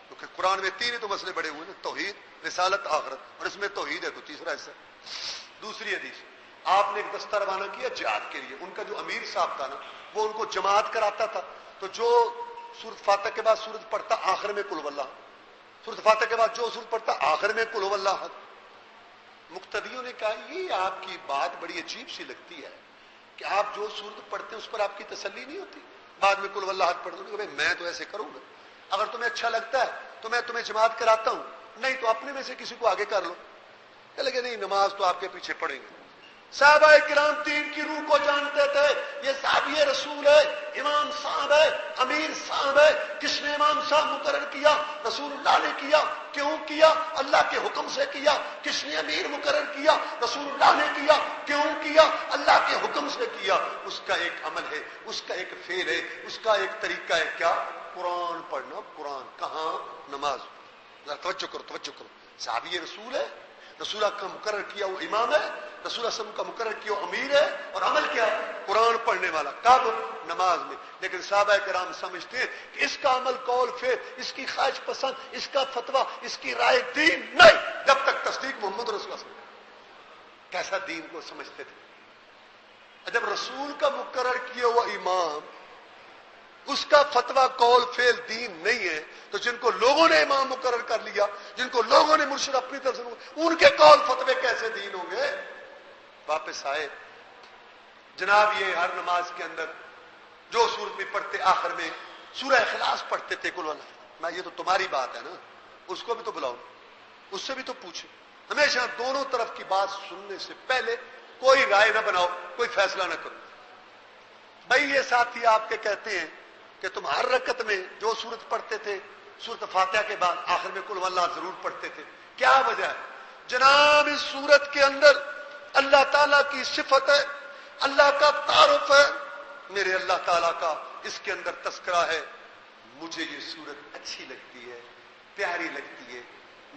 کیونکہ قرآن میں 3 ہی تو مسئلے بڑے ہوئے ہیں، توحید، رسالت، آخرت، اور اس میں توحید ہے تو تیسرا حصہ۔ دوسری حدیث، آپ نے ایک دستہ روانہ کیا جہاد کے لیے، ان کا جو امیر صاحب تھا نا، وہ ان کو جماعت کراتا تھا، تو جو سورۃ فاتحہ کے بعد سورت پڑھتا آخر میں قل هو اللہ، سورۃ فاتحہ کے بعد جو سورت پڑھتا آخر میں قل هو اللہ۔ مقتدیوں نے کہا یہ آپ کی بات بڑی عجیب سی لگتی ہے کہ آپ جو سورت پڑھتے ہیں اس پر آپ کی تسلی نہیں ہوتی، بعد میں قل هو اللہ پڑھ دو۔ کہ میں تو ایسے کروں گا، اگر تمہیں اچھا لگتا ہے تو میں تمہیں جماعت کراتا ہوں، نہیں تو اپنے میں سے کسی کو آگے کر لو۔ کہ لگے نہیں، نماز تو آپ کے پیچھے پڑھیں گے۔ صحابہ کرام دین کی روح کو جانتے تھے، یہ صحابی رسول ہے، امام صاحب ہے، امیر صاحب ہے۔ کس نے امام صاحب مقرر کیا؟ رسول اللہ نے کیا۔ کیوں کیا؟ اللہ کے حکم سے کیا۔ کس نے امیر مقرر کیا؟ رسول اللہ نے کیا۔ کیوں کیا؟ اللہ کے حکم سے کیا۔ اس کا ایک عمل ہے، اس کا ایک فعل ہے، اس کا ایک طریقہ ہے، کیا؟ قرآن پڑھنا۔ قرآن کہاں؟ نماز۔ توجہ کرو، توجہ کرو، صحابی رسول ہے، رسول اللہ کا مقرر کیا وہ امام ہے، رسول اللہ صلی اللہ علیہ وسلم کا مقرر کیا وہ امیر ہے، اور عمل کیا؟ قرآن پڑھنے والا۔ کب؟ نماز میں۔ لیکن صحابہ کرام سمجھتے ہیں کہ اس کا عمل، قول، فعل، اس کی خواہش پسند، اس کا فتویٰ، اس کی رائے دین نہیں، جب تک تصدیق محمد رسول اللہ صلی اللہ علیہ وسلم۔ کیسا دین کو سمجھتے تھے؟ جب رسول کا مقرر کیا وہ امام، اس کا فتویٰ، قول، فعل دین نہیں ہے، تو جن کو لوگوں نے امام مقرر کر لیا، جن کو لوگوں نے مرشد اپنی طرف سے، ان کے قول فتوے کیسے دین ہوں گے؟ واپس آئے جناب، یہ ہر نماز کے اندر جو سورت میں پڑھتے آخر میں سورہ اخلاص پڑھتے تھے، قل اللہ۔ میں یہ تو تمہاری بات ہے نا، اس کو بھی تو بلاؤ، اس سے بھی تو پوچھو۔ ہمیشہ دونوں طرف کی بات سننے سے پہلے کوئی رائے نہ بناؤ، کوئی فیصلہ نہ کرو۔ بھائی یہ ساتھی آپ کے کہتے ہیں کہ تم ہر رکعت میں جو سورت پڑھتے تھے سورت فاتحہ کے بعد آخر میں قل هو اللہ ضرور پڑھتے تھے، کیا وجہ ہے؟ جناب اس سورت کے اندر اللہ تعالیٰ کی صفت ہے، اللہ کا تعارف ہے، میرے اللہ تعالیٰ کا اس کے اندر تذکرہ ہے، مجھے یہ صورت اچھی لگتی ہے، پیاری لگتی ہے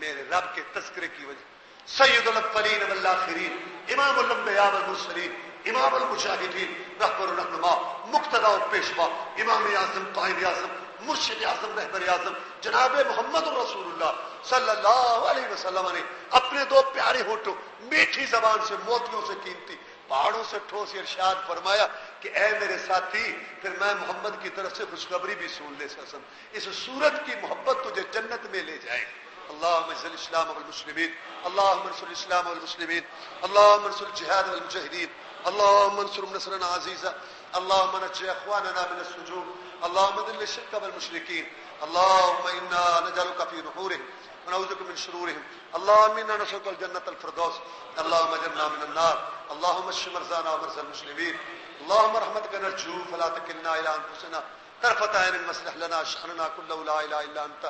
میرے رب کے تذکرے کی وجہ۔ سید الاولین والآخرین، امام الانبیاء والمرسلین، امام المجاہدین، رہبر و رہنما، مقتدا و پیشوا، امام اعظم، قائد اعظم، مرشد اعظم، رہبر اعظم جناب محمد رسول اللہ صلی اللہ علیہ وسلم نے اپنے دو پیارے ہونٹوں، میٹھی زبان سے، موتیوں سے قیمتی، پہاڑوں سے ٹھوس ارشاد فرمایا کہ اے میرے ساتھی، پھر میں محمد کی طرف سے خوشخبری بھی سن لے سسم، اس صورت کی محبت تجھے جنت میں لے جائے۔ اللهم اعز الاسلام والمسلمين، اللهم انصر الاسلام والمسلمين، اللهم انصر الجهاد والمجاهدين، اللهم انصر نصرا عزيزا، اللهم نجي اخواننا من السجون، اللهم ذل الشرك والمشركين، اللهم انا نجعلك في نحورهم ونعوذ بك من شرورهم، اللهم انا نسألك الجنة الفردوس، اللهم اجرنا من النار، اللهم اشف مرضانا ومرضى المسلمين، اللهم رحمتك نرجو فلا تكلنا الى انفسنا طرفة عين واصلح لنا شأننا كله لا اله الا انت۔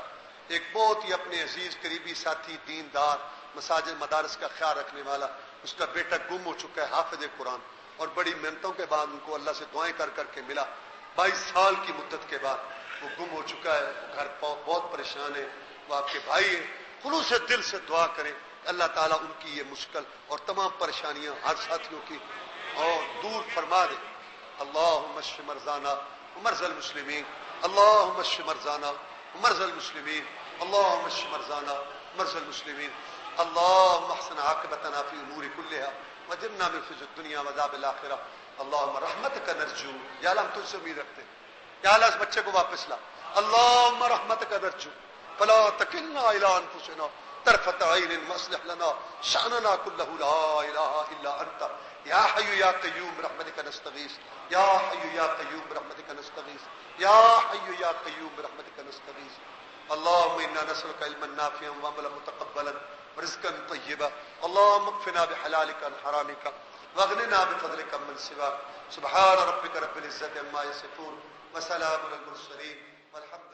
ایک بہت ہی اپنے عزیز قریبی ساتھی، دیندار، مساجد مدارس کا خیال رکھنے والا، اس کا بیٹا گم ہو چکا ہے، حافظ قرآن، اور بڑی محنتوں کے بعد ان کو اللہ سے دعائیں کر کر کے ملا، 22 سال کی مدت کے بعد وہ گم ہو چکا ہے، گھر بہت پریشان ہے، وہ آپ کے بھائی ہیں، خلوص دل سے دعا کریں اللہ تعالیٰ ان کی یہ مشکل اور تمام پریشانیاں ہر ساتھیوں کی اور دور فرما دے۔ اللہم اشف مرضانا ومرضى المسلمین، اللہم اشف مرضانا ومرضى المسلمین، اللهم اشف مرضانا مرضى المسلمين، اللهم احسن عاقبتنا في امور كلها واجرنا من خزي الدنيا وعذاب الاخره، اللهم رحمتك نرجو، یا اللہ ہم تجھ سے امید رکھتے ہیں، یا اللہ اس بچے کو واپس لا، اللهم رحمتك نرجو فلا تكلنا الى انفسنا طرفة عين واصلح لنا شأننا كله لا اله الا انت، یا حي یا قیوم برحمتك نستغیث، یا حي یا قیوم برحمتك نستغیث، یا حي یا قیوم برحمتك نستغیث۔ اللهم انا نسألك علما نافعا وعملا متقبلا ورزقا طيبا، اللهم اكفنا بحلالك عن حرامك واغننا بفضلك من سواك، سبحان ربك رب العزة عما يصفون وسلام على المرسلين والحمد